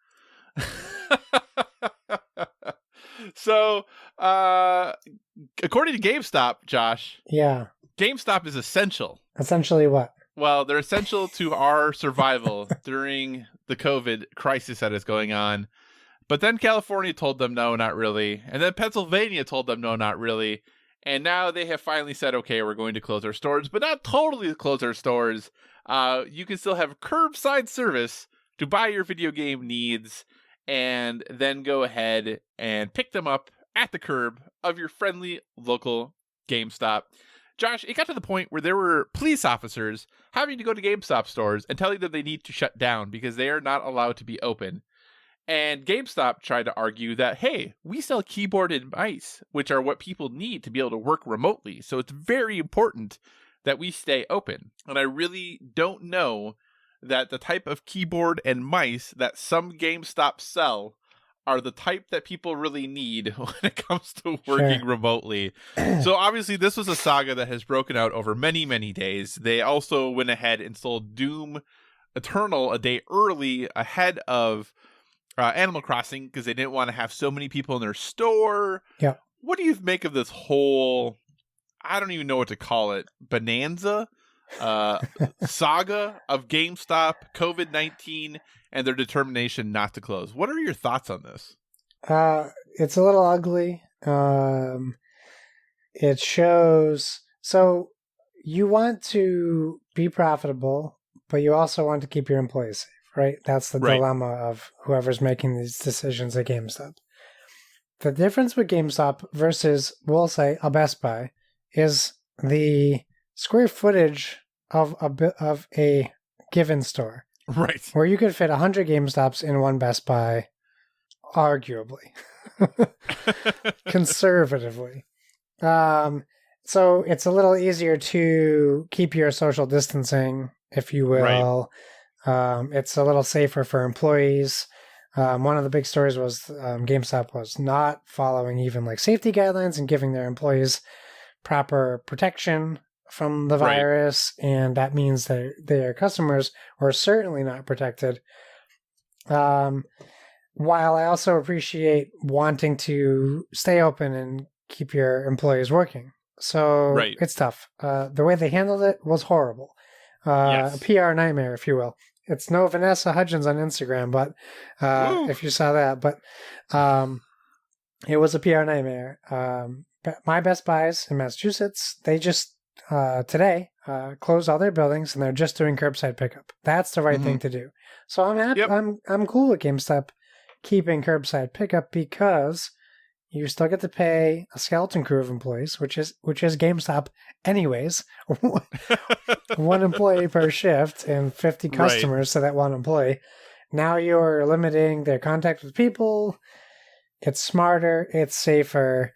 So, according to GameStop, Josh. Yeah. GameStop is essential. Essentially what? Well, they're essential to our survival during the COVID crisis that is going on. But then California told them no, not really. And then Pennsylvania told them no, not really. And now they have finally said, okay, we're going to close our stores, but not totally close our stores. You can still have curbside service to buy your video game needs and then go ahead and pick them up at the curb of your friendly local GameStop. Josh, it got to the point where there were police officers having to go to GameStop stores and telling them they need to shut down because they are not allowed to be open. And GameStop tried to argue that, hey, we sell keyboard and mice, which are what people need to be able to work remotely. So it's very important that we stay open. And I really don't know that the type of keyboard and mice that some GameStop sell are the type that people really need when it comes to working remotely. So obviously this was a saga that has broken out over many, many days. They also went ahead and sold Doom Eternal a day early ahead of Animal Crossing because they didn't want to have so many people in their store. Yeah. What do you make of this whole, I don't even know what to call it, bonanza? Saga of GameStop, COVID-19, and their determination not to close. What are your thoughts on this? It's a little ugly. It shows. So you want to be profitable, but you also want to keep your employees safe, right? That's the Right. dilemma of whoever's making these decisions at GameStop. The difference with GameStop versus, we'll say, a Best Buy is the square footage of a given store, Right. where you could fit 100 GameStops in one Best Buy, arguably, conservatively. So it's a little easier to keep your social distancing, if you will. Right. It's a little safer for employees. One of the big stories was GameStop was not following even like safety guidelines and giving their employees proper protection from the virus, and that means that their customers were certainly not protected. While I also appreciate wanting to stay open and keep your employees working. So it's tough. The way they handled it was horrible. A PR nightmare, if you will. It's no Vanessa Hudgens on Instagram, but if you saw that, but it was a PR nightmare. My Best Buys in Massachusetts, they just today closed all their buildings and they're just doing curbside pickup. That's the right thing to do. So I'm happy. I'm cool with GameStop keeping curbside pickup because you still get to pay a skeleton crew of employees, which is GameStop anyways. One employee per shift and 50 customers to that one employee. Now you're limiting their contact with people. It's smarter. It's safer.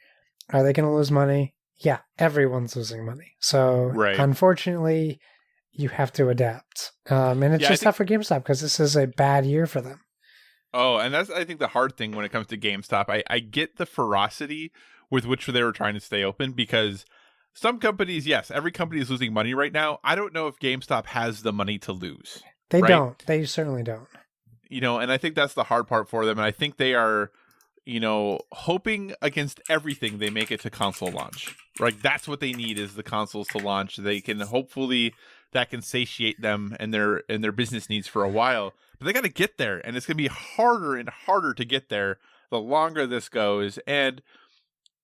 Are they going to lose money? Yeah, everyone's losing money. So unfortunately, you have to adapt. And it's just tough for GameStop because this is a bad year for them. Oh, and that's, I think, the hard thing when it comes to GameStop. I get the ferocity with which they were trying to stay open because some companies, yes, every company is losing money right now. I don't know if GameStop has the money to lose. They don't. They certainly don't. And I think that's the hard part for them. And I think they are, hoping against everything they make it to console launch. Like, that's what they need is the consoles to launch. They can hopefully that can satiate them and their business needs for a while. But they got to get there, and it's going to be harder and harder to get there the longer this goes. And,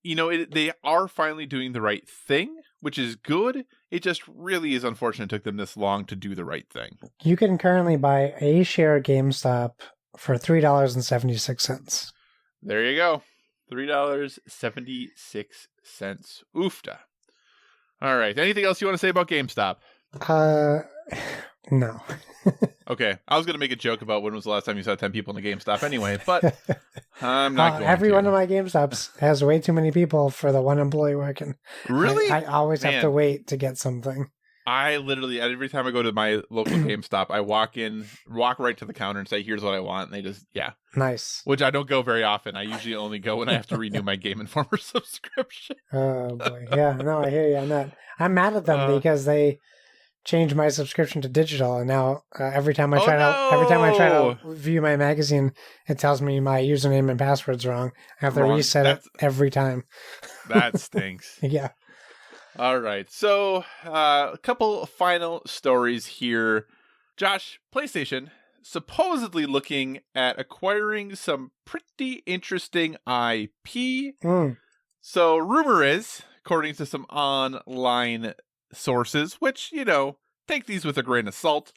they are finally doing the right thing, which is good. It just really is unfortunate it took them this long to do the right thing. You can currently buy a share of GameStop for $3.76. There you go. $3.76. Oofta. All right. Anything else you want to say about GameStop? No. Okay. I was going to make a joke about when was the last time you saw 10 people in a GameStop anyway, but I'm not going every to. one of my GameStops has way too many people for the one employee working. Really? I always have to wait to get something. I literally, every time I go to my local GameStop, I walk right to the counter and say, here's what I want. And they just, Nice. Which I don't go very often. I usually only go when I have to renew my Game Informer subscription. Oh, boy. Yeah, no, I hear you on that. I'm mad at them because they changed my subscription to digital, and now every time I try to view my magazine, it tells me my username and password's wrong. I have to reset it every time. That stinks. Yeah. All right. So, a couple final stories here. Josh, PlayStation supposedly looking at acquiring some pretty interesting IP. So, rumor is, according to some online sources, which, take these with a grain of salt.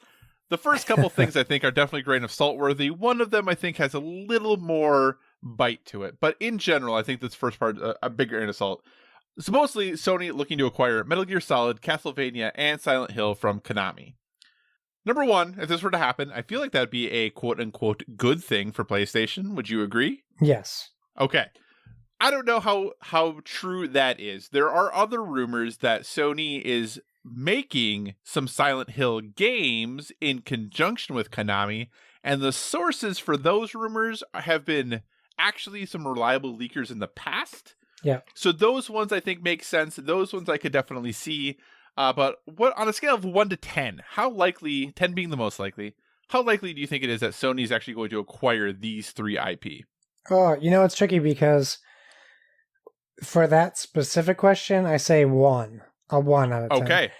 The first couple things I think are definitely grain of salt worthy. One of them I think has a little more bite to it. But in general, I think this first part a big grain of salt. Supposedly, Sony looking to acquire Metal Gear Solid, Castlevania, and Silent Hill from Konami. Number one, if this were to happen, I feel like that'd be a quote-unquote good thing for PlayStation. Would you agree? Yes. Okay. I don't know how true that is. There are other rumors that Sony is making some Silent Hill games in conjunction with Konami, and the sources for those rumors have been actually some reliable leakers in the past. Yeah. So those ones I think make sense. Those ones I could definitely see. But what on a scale of 1 to 10, how likely, 10 being the most likely, how likely do you think it is that Sony is actually going to acquire these three IP? Oh, it's tricky because for that specific question, I say 1. A 1 out of 10. Okay.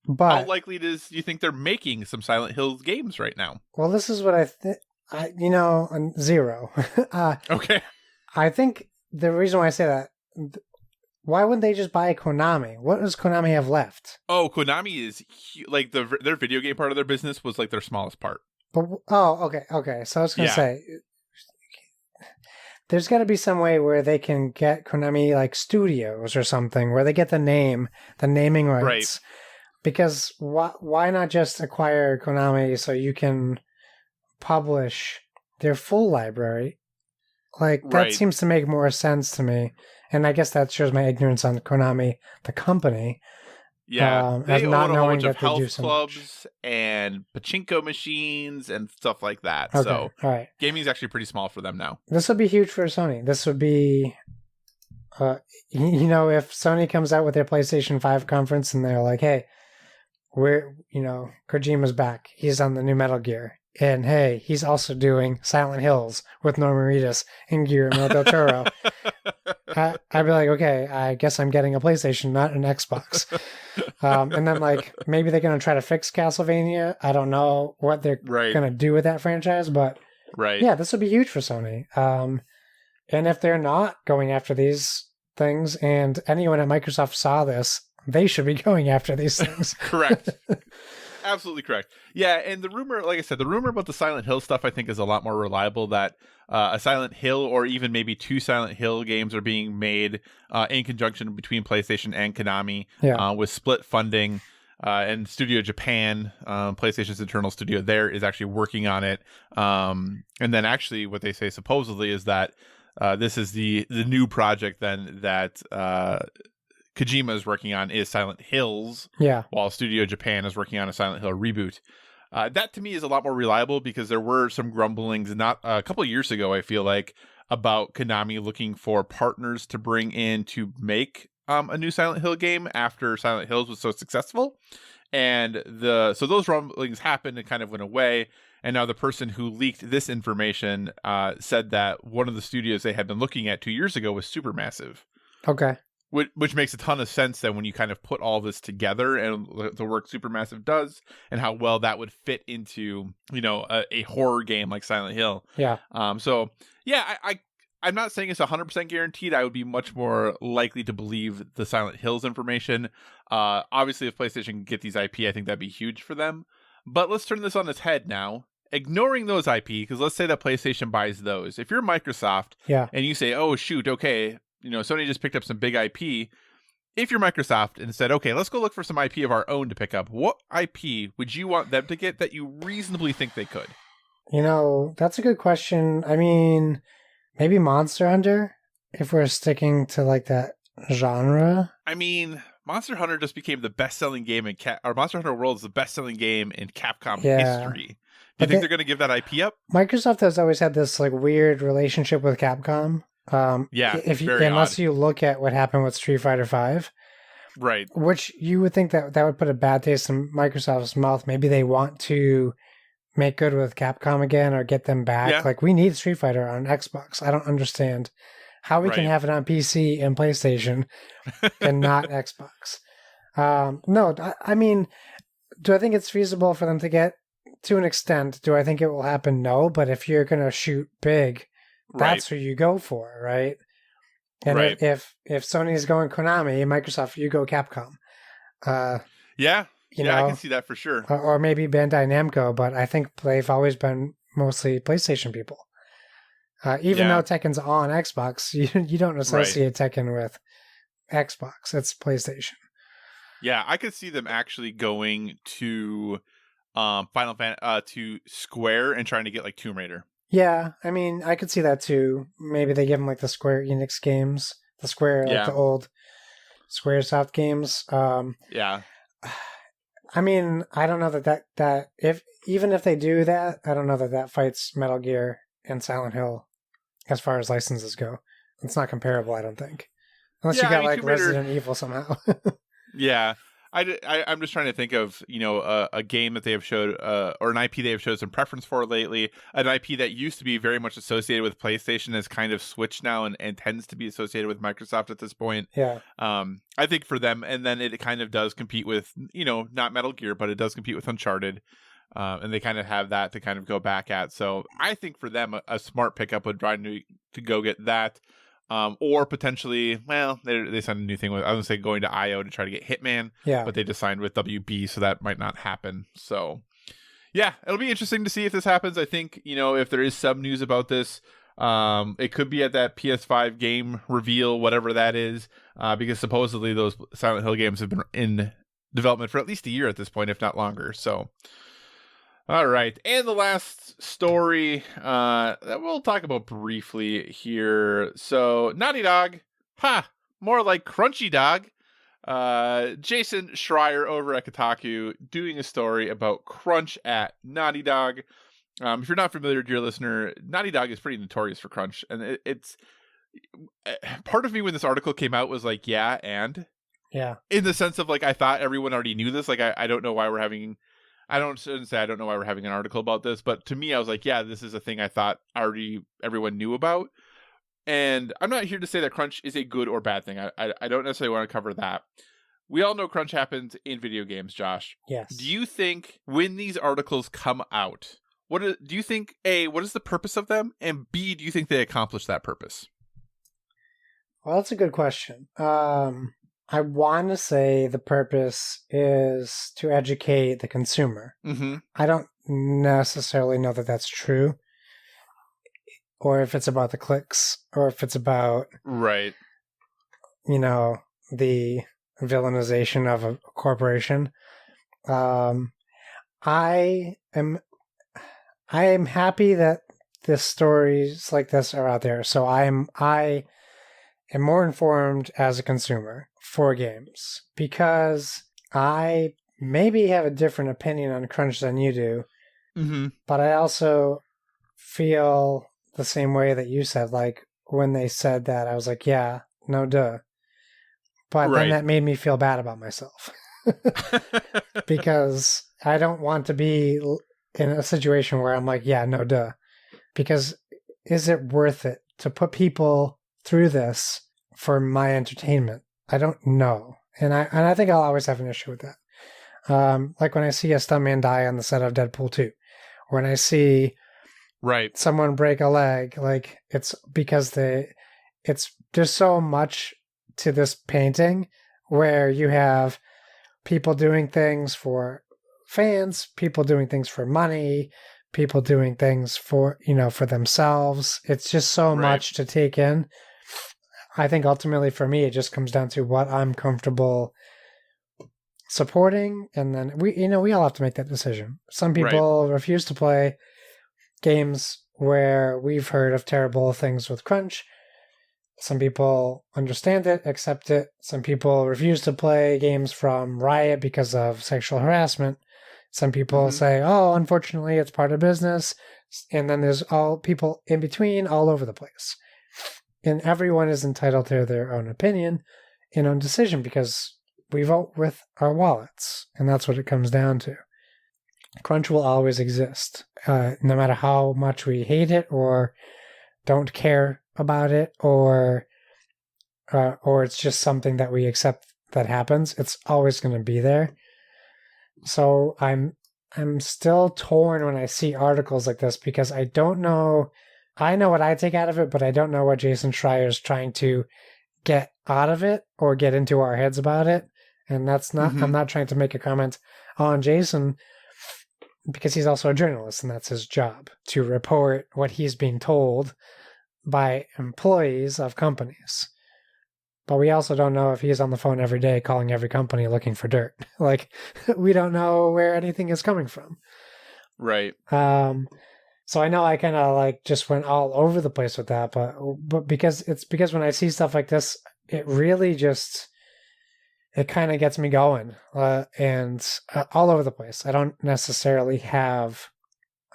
But how likely do you think they're making some Silent Hill games right now? Well, this is what I think. 0. Okay. I think the reason why I say that, why wouldn't they just buy Konami? What does Konami have left? Oh, Konami is like their video game part of their business was like their smallest part. But okay. So I was gonna Yeah. say, there's got to be some way where they can get Konami like studios or something where they get the naming rights. Right. Because why not just acquire Konami so you can publish their full library? Like, that Right. seems to make more sense to me. And I guess that shows my ignorance on Konami, the company. Yeah, Of they not own a whole knowing bunch of that they do health so clubs and pachinko machines and stuff like that. Okay, So all right. gaming's actually pretty small for them now. This would be huge for Sony. This would be, if Sony comes out with their PlayStation 5 conference and they're like, hey, Kojima's back. He's on the new Metal Gear. And hey, he's also doing Silent Hills with Norman Reedus and Guillermo del Toro. I'd be like, okay, I guess I'm getting a PlayStation, not an Xbox. And then, like, maybe they're going to try to fix Castlevania. I don't know what they're Right. going to do with that franchise, but Right. yeah, this would be huge for Sony. And if they're not going after these things, and anyone at Microsoft saw this, they should be going after these things. Correct. Absolutely correct. Yeah, and the rumor, like I said, the rumor about the Silent Hill stuff I think is a lot more reliable, that a Silent Hill or even maybe 2 Silent Hill games are being made in conjunction between PlayStation and Konami with split funding. And Studio Japan, PlayStation's internal studio there, is actually working on it. And then actually what they say supposedly is that this is the new project then that Kojima is working on is Silent Hills, while Studio Japan is working on a Silent Hill reboot. That to me is a lot more reliable because there were some grumblings not a couple of years ago, I feel like, about Konami looking for partners to bring in to make a new Silent Hill game after Silent Hills was so successful. And so those rumblings happened and kind of went away. And now the person who leaked this information said that one of the studios they had been looking at 2 years ago was Supermassive. Okay. Which makes a ton of sense then when you kind of put all this together and the work Supermassive does and how well that would fit into, a horror game like Silent Hill. Yeah. So, yeah, I'm not saying it's 100% guaranteed. I would be much more likely to believe the Silent Hills information. Obviously, if PlayStation can get these IP, I think that'd be huge for them. But let's turn this on its head now. Ignoring those IP, because let's say that PlayStation buys those. If you're Microsoft and you say, oh, shoot, okay, Sony just picked up some big IP. If you're Microsoft and said, okay, let's go look for some IP of our own to pick up, what IP would you want them to get that you reasonably think they could? That's a good question. I mean, maybe Monster Hunter, if we're sticking to like that genre. I mean, Monster Hunter just became the best-selling game in or Monster Hunter World is the best-selling game in Capcom history. Do you think they're going to give that IP up? Microsoft has always had this like weird relationship with Capcom. Unless you look at what happened with Street Fighter V, right? Which you would think that would put a bad taste in Microsoft's mouth. Maybe they want to make good with Capcom again or get them back. Yeah. Like, we need Street Fighter on Xbox. I don't understand how we can have it on PC and PlayStation and not Xbox. No, I mean, do I think it's feasible for them to get to an extent? Do I think it will happen? No, but if you're going to shoot big, that's who you go for, right? And if Sony's going Konami, Microsoft, you go Capcom. I can see that for sure. Or maybe Bandai Namco, but I think they've always been mostly PlayStation people. Even though Tekken's on Xbox, you don't associate Tekken with Xbox. It's PlayStation. Yeah, I could see them actually going to Final Fantasy to Square and trying to get like Tomb Raider. Yeah, I mean, I could see that too. Maybe they give them like the Square Enix games, the old Squaresoft games. I mean, I don't know that if they do that, I don't know that fights Metal Gear and Silent Hill as far as licenses go. It's not comparable, I don't think, unless you got like Resident Evil somehow. Yeah. I'm just trying to think of, a game that they have showed, or an IP they have showed some preference for lately. An IP that used to be very much associated with PlayStation has kind of switched now and tends to be associated with Microsoft at this point. Yeah. I think for them, and then it kind of does compete with, not Metal Gear, but it does compete with Uncharted. And they kind of have that to kind of go back at. So I think for them, a smart pickup would try to go get that. Or potentially, well, they signed a new thing with, I was going to say going to IO to try to get Hitman, but they just signed with WB, so that might not happen. So, yeah, it'll be interesting to see if this happens. I think, if there is some news about this, it could be at that PS5 game reveal, whatever that is, because supposedly those Silent Hill games have been in development for at least a year at this point, if not longer. So, all right. And the last story that we'll talk about briefly here. So, Naughty Dog, more like Crunchy Dog. Jason Schreier over at Kotaku doing a story about crunch at Naughty Dog. If you're not familiar, dear listener, Naughty Dog is pretty notorious for crunch. And it's part of me when this article came out was like, yeah. In the sense of like, I thought everyone already knew this. Like, I don't know why we're having... I don't know why we're having an article about this, but to me, I was like, yeah, this is a thing I thought already everyone knew about. And I'm not here to say that crunch is a good or bad thing. I don't necessarily want to cover that. We all know crunch happens in video games, Josh. Yes. Do you think when these articles come out, do you think, A, what is the purpose of them? And B, do you think they accomplish that purpose? Well, that's a good question. I want to say the purpose is to educate the consumer. Mm-hmm. I don't necessarily know that that's true, or if it's about the clicks, or if it's about right, the villainization of a corporation. I am happy that the stories like this are out there. So I am more informed as a consumer for games because I maybe have a different opinion on crunch than you do, but I also feel the same way that you said. Like when they said that, I was like, yeah, no duh. But then that made me feel bad about myself because I don't want to be in a situation where I'm like, yeah, no duh. Because is it worth it to put people through this for my entertainment? I don't know. And I think I'll always have an issue with that. Like when I see a stuntman die on the set of Deadpool 2, when I see someone break a leg, like it's because there's so much to this painting where you have people doing things for fans, people doing things for money, people doing things for themselves. It's just so much to take in. I think ultimately for me, it just comes down to what I'm comfortable supporting. And then we all have to make that decision. Some people refuse to play games where we've heard of terrible things with crunch. Some people understand it, accept it. Some people refuse to play games from Riot because of sexual harassment. Some people say, oh, unfortunately, it's part of business. And then there's all people in between all over the place. And everyone is entitled to their own opinion and own decision because we vote with our wallets. And that's what it comes down to. Crunch will always exist, no matter how much we hate it or don't care about it, or it's just something that we accept that happens. It's always going to be there. So I'm still torn when I see articles like this because I don't know. I know what I take out of it, but I don't know what Jason Schreier is trying to get out of it or get into our heads about it. And that's not. I'm not trying to make a comment on Jason because he's also a journalist and that's his job to report what he's being told by employees of companies. But we also don't know if he's on the phone every day calling every company looking for dirt. Like, we don't know where anything is coming from. Right. So I know I kind of like just went all over the place with that, but because when I see stuff like this, it really just, it kind of gets me going, and all over the place. I don't necessarily have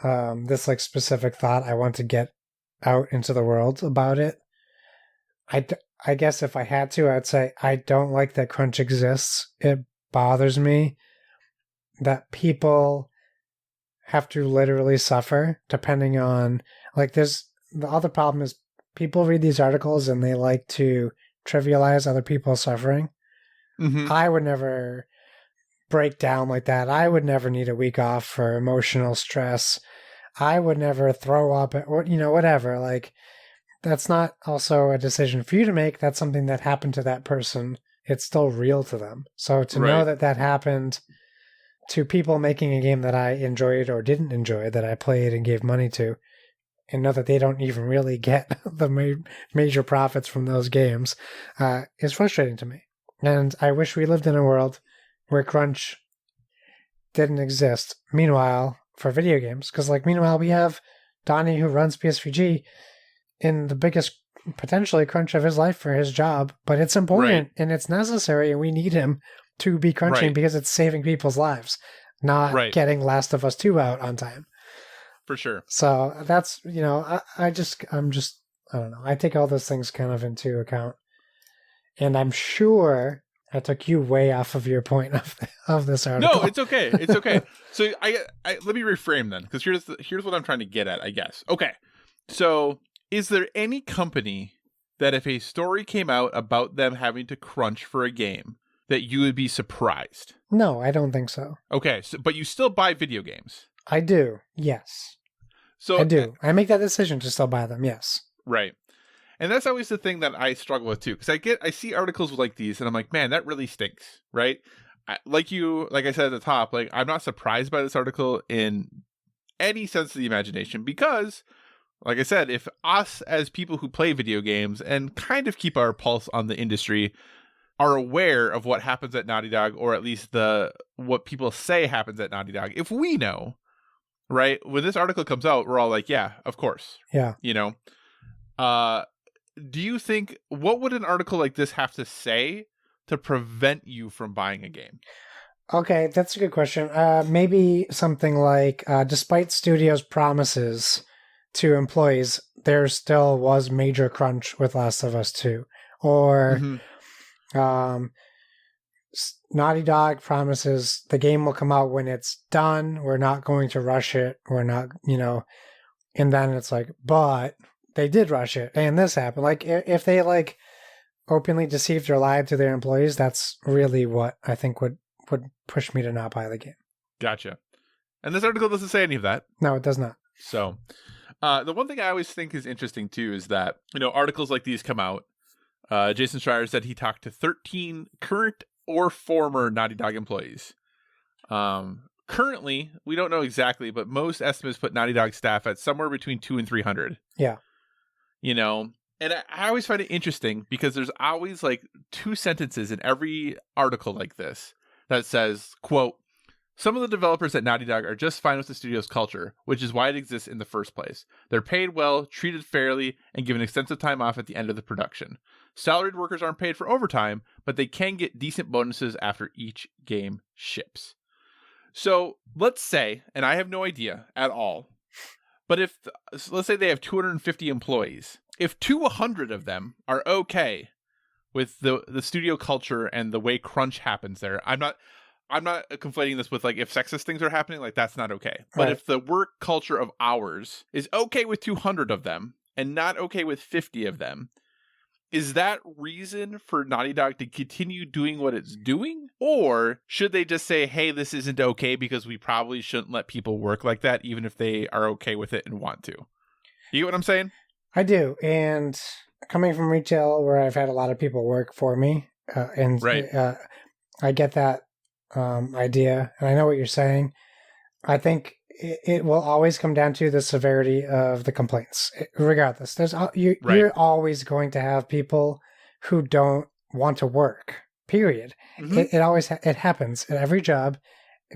this like specific thought I want to get out into the world about it. I guess if I had to, I'd say I don't like that crunch exists. It bothers me that people have to literally suffer depending on, like, the other problem is people read these articles and they like to trivialize other people's suffering. I would never break down like that. I would never need a week off for emotional stress. I would never throw up or, whatever. Like, that's not also a decision for you to make. That's something that happened to that person. It's still real to them. So to know that that happened to people making a game that I enjoyed or didn't enjoy, that I played and gave money to, and know that they don't even really get the major profits from those games, is frustrating to me. And I wish we lived in a world where crunch didn't exist. Meanwhile, for video games, because meanwhile we have Donnie, who runs PSVG, in the biggest potentially crunch of his life for his job, but it's important and it's necessary, and we need him to be crunching because it's saving people's lives, not getting Last of Us 2 out on time. For sure. So that's, I'm just, I don't know. I take all those things kind of into account, and I'm sure I took you way off of your point of this article. No, it's okay. It's okay. So I let me reframe then, because here's what I'm trying to get at, I guess. Okay. So is there any company that if a story came out about them having to crunch for a game that you would be surprised? No, I don't think so. Okay. So, but you still buy video games? I do. Yes. So I do. I make that decision to still buy them. Yes. Right. And that's always the thing that I struggle with too, because I see articles like these and I'm like, man, that really stinks, right? Like I said at the top, I'm not surprised by this article in any sense of the imagination, because, like I said, if us as people who play video games and kind of keep our pulse on the industry are aware of what happens at Naughty Dog, or at least what people say happens at Naughty Dog, if we know, right, when this article comes out, we're all like, yeah, of course. Yeah. Do you think, what would an article like this have to say to prevent you from buying a game? Okay, that's a good question. Maybe something like, despite studios' promises to employees, there still was major crunch with Last of Us 2. Or Naughty Dog promises the game will come out when it's done. We're not going to rush it. We're not, and then it's like, but they did rush it, and this happened. If they openly deceived or lied to their employees, that's really what I think would push me to not buy the game. Gotcha. And this article doesn't say any of that. No, it does not. So, the one thing I always think is interesting too is that, articles like these come out. Jason Schreier said he talked to 13 current or former Naughty Dog employees. Currently, we don't know exactly, but most estimates put Naughty Dog staff at somewhere between 200 and 300. Yeah. And I always find it interesting because there's always 2 sentences in every article like this that says, quote, "Some of the developers at Naughty Dog are just fine with the studio's culture, which is why it exists in the first place. They're paid well, treated fairly, and given extensive time off at the end of the production. Salaried workers aren't paid for overtime, but they can get decent bonuses after each game ships." So let's say, and I have no idea at all, but let's say they have 250 employees. If 200 of them are okay with the studio culture and the way crunch happens there, I'm not conflating this with if sexist things are happening, that's not okay. But if the work culture of ours is okay with 200 of them and not okay with 50 of them, is that reason for Naughty Dog to continue doing what it's doing? Or should they just say, hey, this isn't okay because we probably shouldn't let people work like that, even if they are okay with it and want to? You get what I'm saying? I do. And coming from retail, where I've had a lot of people work for me, I get that idea, and I know what you're saying. I think it will always come down to the severity of the complaints. Regardless, you're always going to have people who don't want to work. Period. Mm-hmm. It always it happens at every job.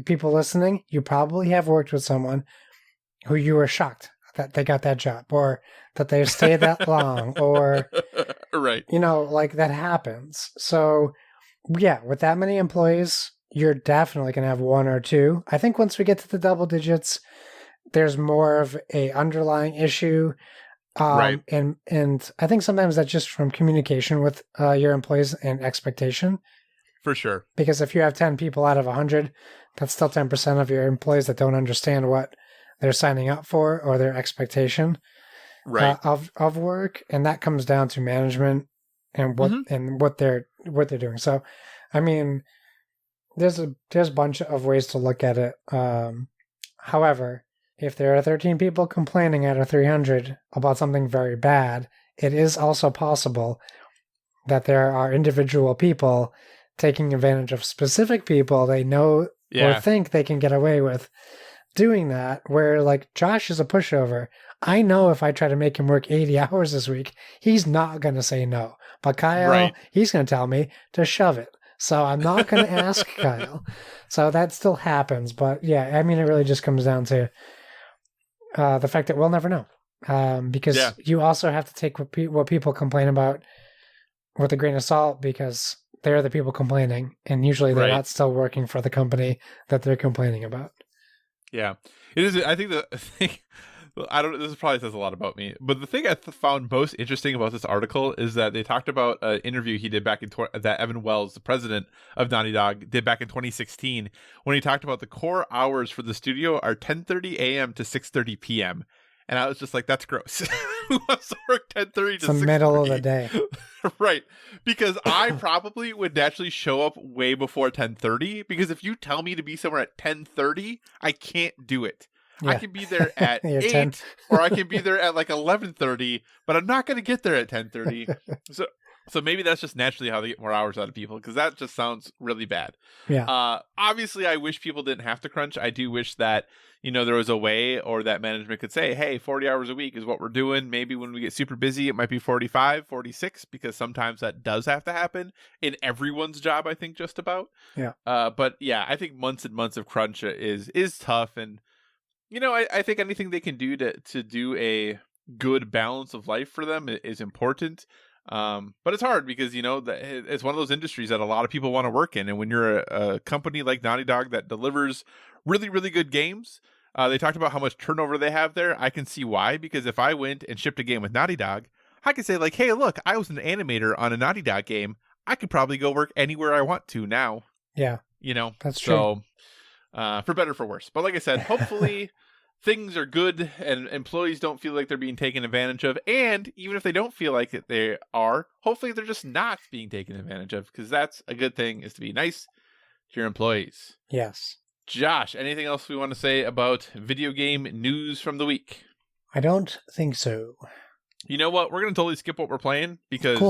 People listening, you probably have worked with someone who you were shocked that they got that job, or that they stayed that long, or that happens. So yeah, with that many employees, you're definitely going to have 1 or 2. I think once we get to the double digits, there's more of a underlying issue. And I think sometimes that's just from communication with your employees and expectation. For sure. Because if you have 10 people out of 100, that's still 10% of your employees that don't understand what they're signing up for or their expectation of work. And that comes down to management and what they're doing. So, I mean, there's a bunch of ways to look at it. However, if there are 13 people complaining out of 300 about something very bad, it is also possible that there are individual people taking advantage of specific people they know or think they can get away with doing that, where like Josh is a pushover. I know if I try to make him work 80 hours this week, he's not going to say no. But Kyle, he's going to tell me to shove it. So I'm not going to ask Kyle. So that still happens. But yeah, I mean, it really just comes down to the fact that we'll never know. Because you also have to take what people complain about with a grain of salt, because they're the people complaining, and usually they're not still working for the company that they're complaining about. Yeah, it is. I think the thing, I don't. This probably says a lot about me, but the thing I found most interesting about this article is that they talked about an interview he did back in that Evan Wells, the president of Naughty Dog, did back in 2016, when he talked about the core hours for the studio are 10:30 a.m. to 6:30 p.m. And I was just like, that's gross. Who wants to work 10:30 to 6:30? It's the middle of the day. Right. Because I probably would naturally show up way before 10:30, because if you tell me to be somewhere at 10:30, I can't do it. Yeah. I can be there at 8 or I can be there at like 11:30, but I'm not going to get there at 10:30. So maybe that's just naturally how they get more hours out of people, because that just sounds really bad. Yeah. Obviously, I wish people didn't have to crunch. I do wish that, there was a way, or that management could say, hey, 40 hours a week is what we're doing. Maybe when we get super busy, it might be 45, 46, because sometimes that does have to happen in everyone's job, I think, just about. Yeah. But yeah, I think months and months of crunch is tough. And, I think anything they can do to do a good balance of life for them is important. But it's hard because, it's one of those industries that a lot of people want to work in. And when you're a company like Naughty Dog that delivers really, really good games, they talked about how much turnover they have there. I can see why, because if I went and shipped a game with Naughty Dog, I could say like, hey, look, I was an animator on a Naughty Dog game. I could probably go work anywhere I want to now. Yeah. That's true. So, for better or for worse. But like I said, hopefully things are good and employees don't feel like they're being taken advantage of. And even if they don't feel like it, they are, hopefully they're just not being taken advantage of, because that's a good thing, is to be nice to your employees. Yes. Josh, anything else we want to say about video game news from the week? I don't think so. You know what? We're going to totally skip what we're playing, because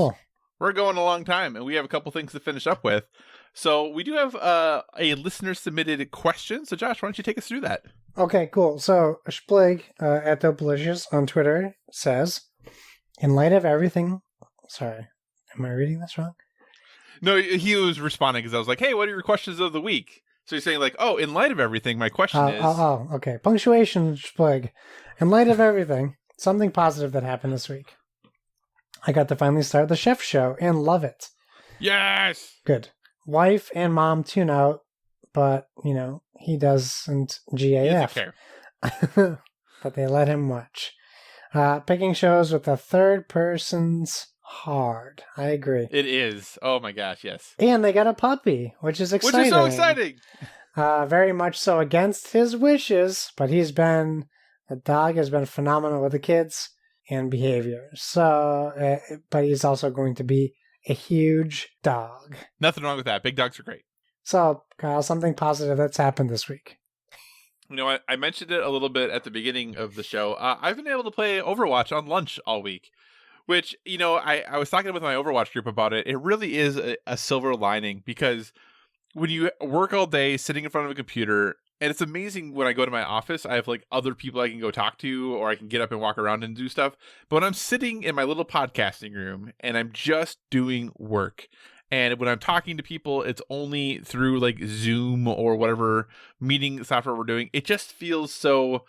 we're going a long time and we have a couple things to finish up with. So we do have a listener submitted question. So Josh, why don't you take us through that? Okay, cool. So Splig at Delicious on Twitter says, in light of everything... Sorry, am I reading this wrong? No, he was responding because I was like, hey, what are your questions of the week? So he's saying like, oh, in light of everything, my question is... okay. Punctuation, Splig. In light of everything, something positive that happened this week. I got to finally start the Chef Show and love it. Yes! Good. Wife and mom tune out, but, he doesn't GAF. He doesn't care. But they let him watch. Picking shows with the third person's hard. I agree. It is. Oh my gosh, yes. And they got a puppy, which is exciting. Which is so exciting! Very much so against his wishes, but the dog has been phenomenal with the kids and behavior. So, but he's also going to be a huge dog. Nothing wrong with that. Big dogs are great. So, Kyle, something positive that's happened this week. I mentioned it a little bit at the beginning of the show. I've been able to play Overwatch on lunch all week, which, I was talking with my Overwatch group about it. It really is a silver lining, because when you work all day sitting in front of a computer, and it's amazing when I go to my office, I have like other people I can go talk to, or I can get up and walk around and do stuff. But when I'm sitting in my little podcasting room and I'm just doing work, and when I'm talking to people, it's only through like Zoom or whatever meeting software we're doing, it just feels so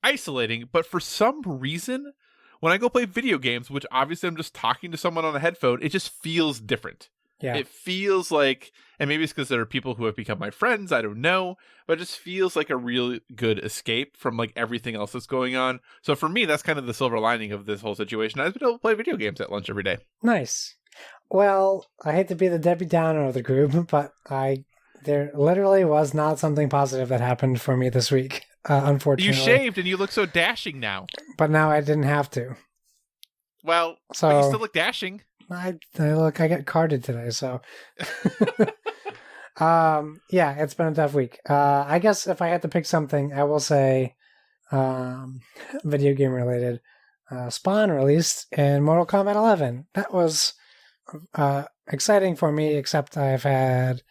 isolating. But for some reason, when I go play video games, which obviously I'm just talking to someone on a headphone, it just feels different. Yeah. It feels like, and maybe it's because there are people who have become my friends, I don't know, but it just feels like a really good escape from like everything else that's going on. So for me, that's kind of the silver lining of this whole situation. I've been able to play video games at lunch every day. Nice. Well, I hate to be the Debbie Downer of the group, but there literally was not something positive that happened for me this week, unfortunately. You shaved and you look so dashing now. But now I didn't have to. Well, but you still look dashing. I got carded today, so... yeah, it's been a tough week. I guess if I had to pick something, I will say video game related. Spawn released and Mortal Kombat 11. That was exciting for me, except I've had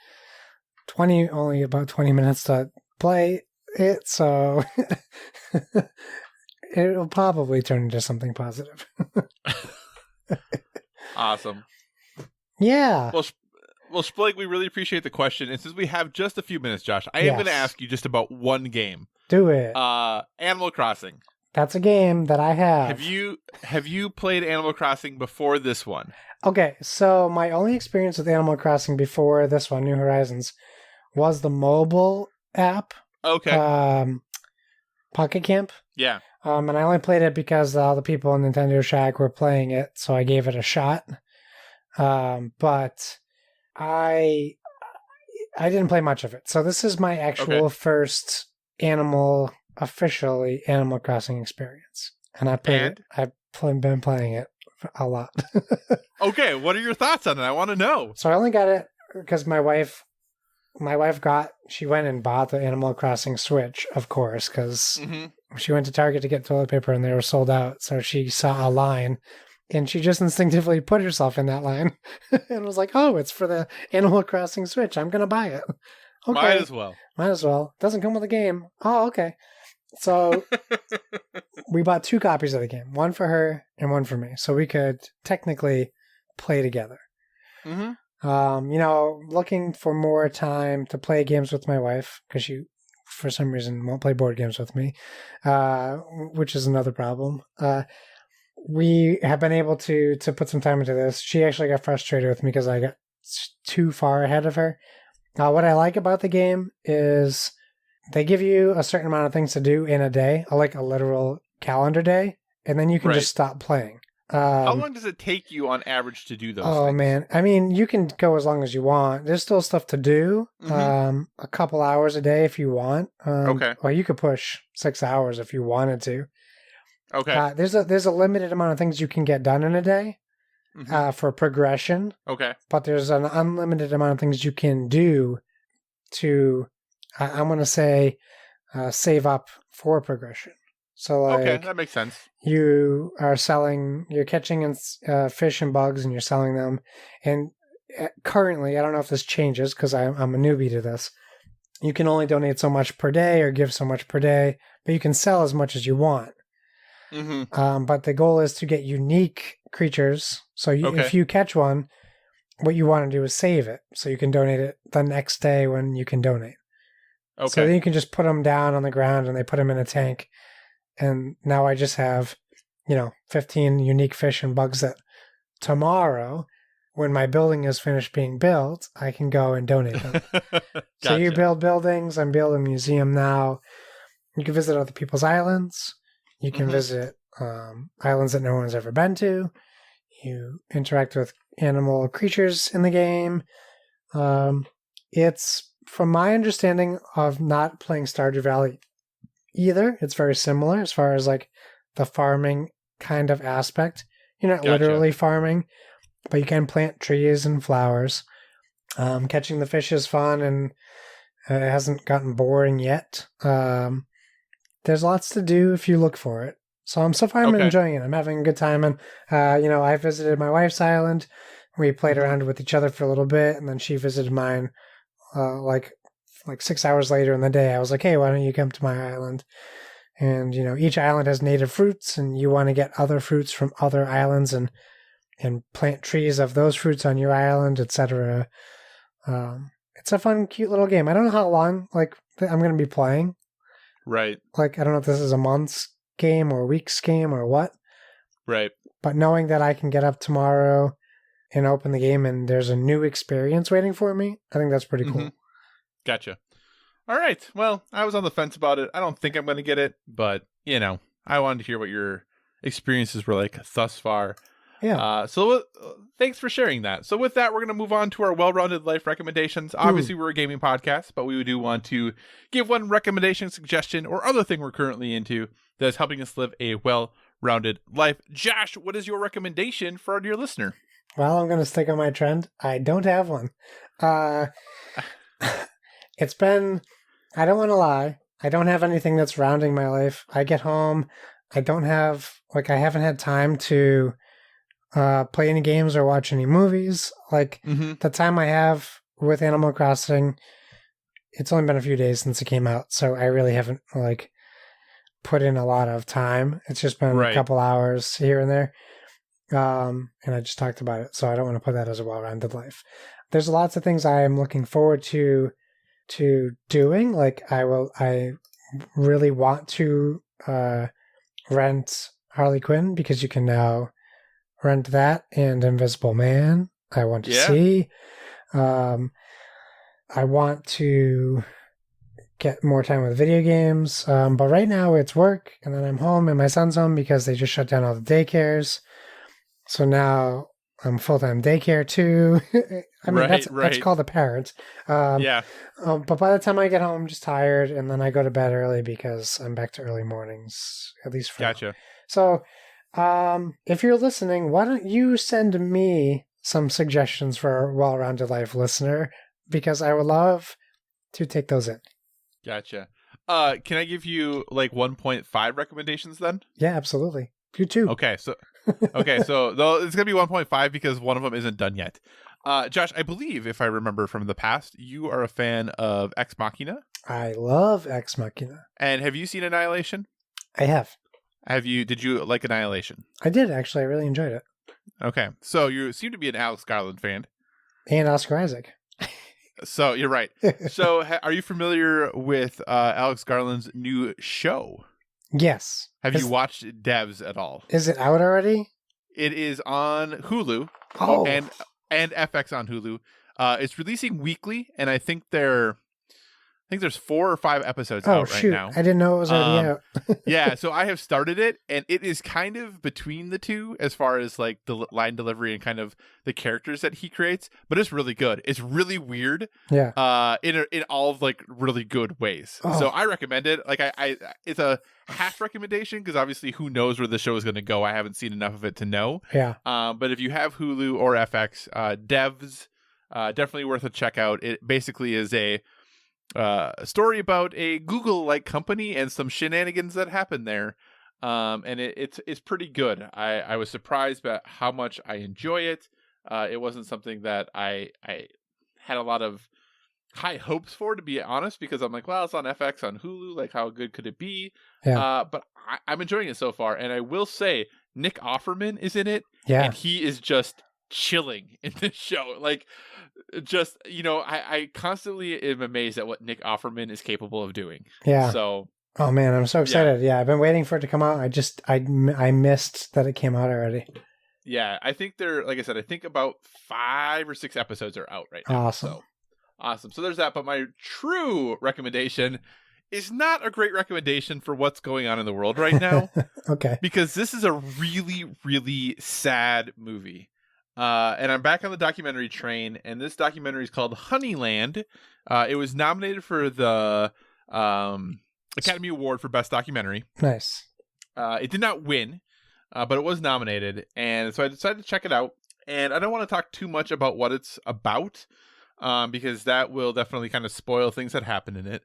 only about 20 minutes to play it, so it'll probably turn into something positive. Awesome. Yeah. Well, Splig, we really appreciate the question. And since we have just a few minutes, Josh, I am going to ask you just about one game. Do it. Animal Crossing. That's a game that I have. Have you played Animal Crossing before this one? Okay, so my only experience with Animal Crossing before this one, New Horizons, was the mobile app. Okay. Pocket Camp. Yeah. And I only played it because all the people in Nintendo Shack were playing it, so I gave it a shot. But I didn't play much of it. So this is my actual first officially Animal Crossing experience. And I've been playing it a lot. Okay, what are your thoughts on it? I want to know. So I only got it because my wife she went and bought the Animal Crossing Switch, of course, because she went to Target to get toilet paper and they were sold out. So she saw a line and she just instinctively put herself in that line and was like, oh, it's for the Animal Crossing Switch. I'm going to buy it. Okay. Might as well. Doesn't come with a game. Oh, okay. So we bought 2 copies of the game, one for her and one for me. So we could technically play together. Looking for more time to play games with my wife because she, for some reason, won't play board games with me, which is another problem. We have been able to put some time into this. She actually got frustrated with me because I got too far ahead of her. What I like about the game is they give you a certain amount of things to do in a day, like a literal calendar day, and then you can just stop playing. How long does it take you on average to do those things? Oh, man. I mean, you can go as long as you want. There's still stuff to do. A couple hours a day if you want. Okay. Or you could push 6 hours if you wanted to. Okay. There's a limited amount of things you can get done in a day for progression. Okay. But there's an unlimited amount of things you can do to, I'm going to say, save up for progression. So, okay, that makes sense. You're catching fish and bugs and you're selling them. And currently, I don't know if this changes because I'm a newbie to this. You can only donate so much per day or give so much per day, but you can sell as much as you want. But the goal is to get unique creatures. So if you catch one, what you want to do is save it so you can donate it the next day when you can donate. Okay. So then you can just put them down on the ground and they put them in a tank. And now I just have, 15 unique fish and bugs that tomorrow, when my building is finished being built, I can go and donate them. Gotcha. So you build buildings. I'm building a museum now. You can visit other people's islands. You can visit islands that no one's ever been to. You interact with animal creatures in the game. It's, from my understanding of not playing Stardew Valley either, it's very similar as far as like the farming kind of aspect. You're not literally farming, but you can plant trees and flowers. Catching the fish is fun and it hasn't gotten boring yet. There's lots to do if you look for it. So so far I'm enjoying it. I'm having a good time. And, I visited my wife's island. We played around with each other for a little bit. And then she visited mine like 6 hours later in the day. I was like, hey, why don't you come to my island? And, each island has native fruits and you want to get other fruits from other islands and plant trees of those fruits on your island, etc. It's a fun, cute little game. I don't know how long I'm going to be playing. Right. I don't know if this is a month's game or a week's game or what. Right. But knowing that I can get up tomorrow and open the game and there's a new experience waiting for me, I think that's pretty cool. Gotcha. All right. Well, I was on the fence about it. I don't think I'm going to get it, but, I wanted to hear what your experiences were like thus far. Yeah. So thanks for sharing that. So with that, we're going to move on to our well-rounded life recommendations. Obviously, we're a gaming podcast, but we do want to give one recommendation, suggestion, or other thing we're currently into that is helping us live a well-rounded life. Josh, what is your recommendation for our dear listener? Well, I'm going to stick on my trend. I don't have one. It's been, I don't want to lie, I don't have anything that's rounding my life. I get home, I don't have, like, I haven't had time to play any games or watch any movies. Like, the time I have with Animal Crossing, it's only been a few days since it came out, so I really haven't, like, put in a lot of time. It's just been a couple hours here and there. And I just talked about it, so I don't want to put that as a well-rounded life. There's lots of things I am looking forward to doing. Like, I really want to rent Harley Quinn, because you can now rent that and Invisible Man. I want to see. I want to get more time with video games. But right now it's work, and then I'm home, and my son's home because they just shut down all the daycares. So now I'm full-time daycare too. I mean, that's called a parent. But by the time I get home, I'm just tired, and then I go to bed early because I'm back to early mornings, at least for now. So if you're listening, why don't you send me some suggestions for a well-rounded life listener, because I would love to take those in. Gotcha. Can I give you like 1.5 recommendations then? Yeah, absolutely. You too. Okay, so though it's gonna be 1.5 because one of them isn't done yet. Josh, I believe, if I remember from the past, you are a fan of Ex Machina. I love Ex Machina. And have you seen Annihilation? I have. Did you like Annihilation? I did, actually. I really enjoyed it. Okay, so you seem to be an Alex Garland fan. And Oscar Isaac. So you're right. So are you familiar with Alex Garland's new show? Yes. Have you watched Devs at all? Is it out already? It is on Hulu. Oh. And FX on Hulu. It's releasing weekly, and I think there's 4 or 5 episodes out right now. I didn't know it was already out. Yeah, so I have started it, and it is kind of between the two as far as like the line delivery and kind of the characters that he creates, but it's really good. It's really weird. Yeah. In all of like really good ways. Oh. So I recommend it. Like I it's a half recommendation because obviously who knows where the show is going to go. I haven't seen enough of it to know. Yeah. But if you have Hulu or FX, Devs, definitely worth a check out. It basically is a story about a Google-like company and some shenanigans that happen there, and it's pretty good. I was surprised by how much I enjoy it. It wasn't something that I had a lot of high hopes for, to be honest, because I'm like, well, it's on FX on Hulu, like how good could it be? Yeah. But I'm enjoying it so far, and I will say Nick Offerman is in it, Yeah. and he is just chilling in this show. Like, just, I constantly am amazed at what Nick Offerman is capable of doing. Yeah. So, oh man, I'm so excited. Yeah, I've been waiting for it to come out. I missed that it came out already. Yeah, I think like I said, I think about 5 or 6 episodes are out right now. Awesome. So, awesome. So there's that. But my true recommendation is not a great recommendation for what's going on in the world right now. Okay. Because this is a really, really sad movie. And I'm back on the documentary train, and this documentary is called Honeyland. It was nominated for the Academy Award for Best Documentary. Nice. It did not win, but it was nominated, and so I decided to check it out. And I don't want to talk too much about what it's about, because that will definitely kind of spoil things that happen in it.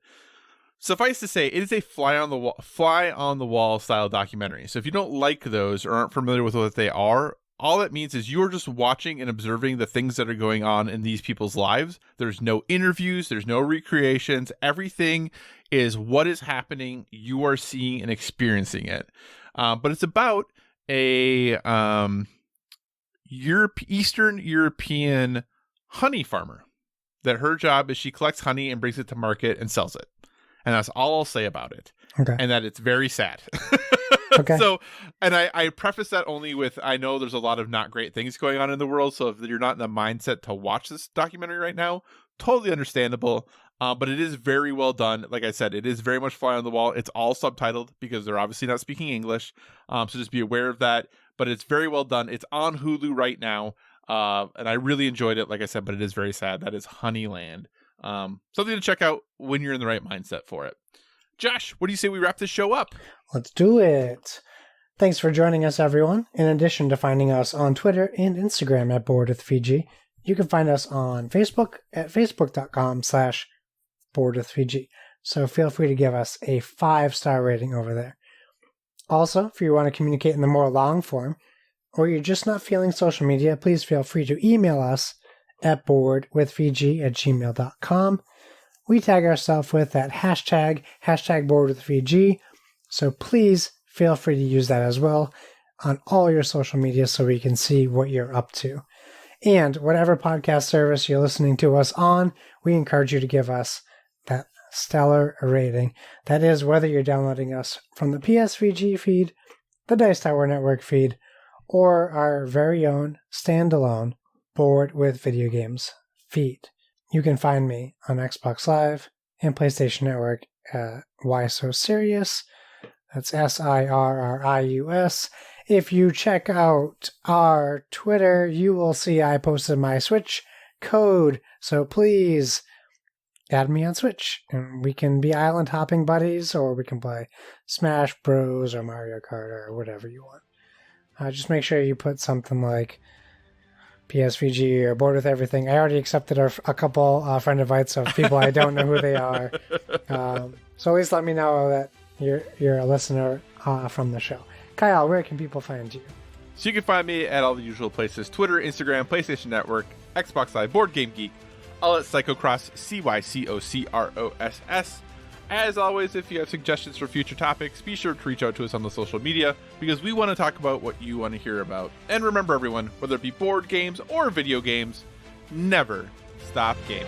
Suffice to say, it is a fly on the wall style documentary. So if you don't like those or aren't familiar with what they are, all that means is you're just watching and observing the things that are going on in these people's lives. There's no interviews. There's no recreations. Everything is what is happening. You are seeing and experiencing it. But it's about a Eastern European honey farmer that her job is she collects honey and brings it to market and sells it. And that's all I'll say about it. Okay. And that it's very sad. Okay. So, and I preface that only with, I know there's a lot of not great things going on in the world. So if you're not in the mindset to watch this documentary right now, totally understandable. But it is very well done. Like I said, it is very much fly on the wall. It's all subtitled because they're obviously not speaking English. So just be aware of that. But it's very well done. It's on Hulu right now. And I really enjoyed it, like I said, but it is very sad. That is Honeyland. Something to check out when you're in the right mindset for it. Josh, what do you say we wrap this show up? Let's do it. Thanks for joining us, everyone. In addition to finding us on Twitter and Instagram at BoredWithVG, you can find us on Facebook at facebook.com/BoredWithVG. So feel free to give us a 5-star rating over there. Also, if you want to communicate in the more long form, or you're just not feeling social media, please feel free to email us at boardwithvg@gmail.com. We tag ourselves with that hashtag boardwithvg, so please feel free to use that as well on all your social media so we can see what you're up to. And whatever podcast service you're listening to us on, we encourage you to give us that stellar rating. That is, whether you're downloading us from the PSVG feed, the Dice Tower Network feed, or our very own standalone Board with Video Games feed. You can find me on Xbox Live and PlayStation Network at Why So Serious. That's SIRRIUS. If you check out our Twitter, you will see I posted my Switch code. So please add me on Switch, and we can be island hopping buddies, or we can play Smash Bros. Or Mario Kart or whatever you want. Just make sure you put something like PSVG or Board with Everything. I already accepted a couple friend invites of people I don't know who they are. So at least let me know that you're a listener from the show. Kyle, where can people find you? So you can find me at all the usual places: Twitter, Instagram, PlayStation Network, Xbox Live, Board Game Geek, all at Psychocross, CYCOCROSS. As always, if you have suggestions for future topics, be sure to reach out to us on the social media, because we want to talk about what you want to hear about. And remember, everyone, whether it be board games or video games, never stop gaming.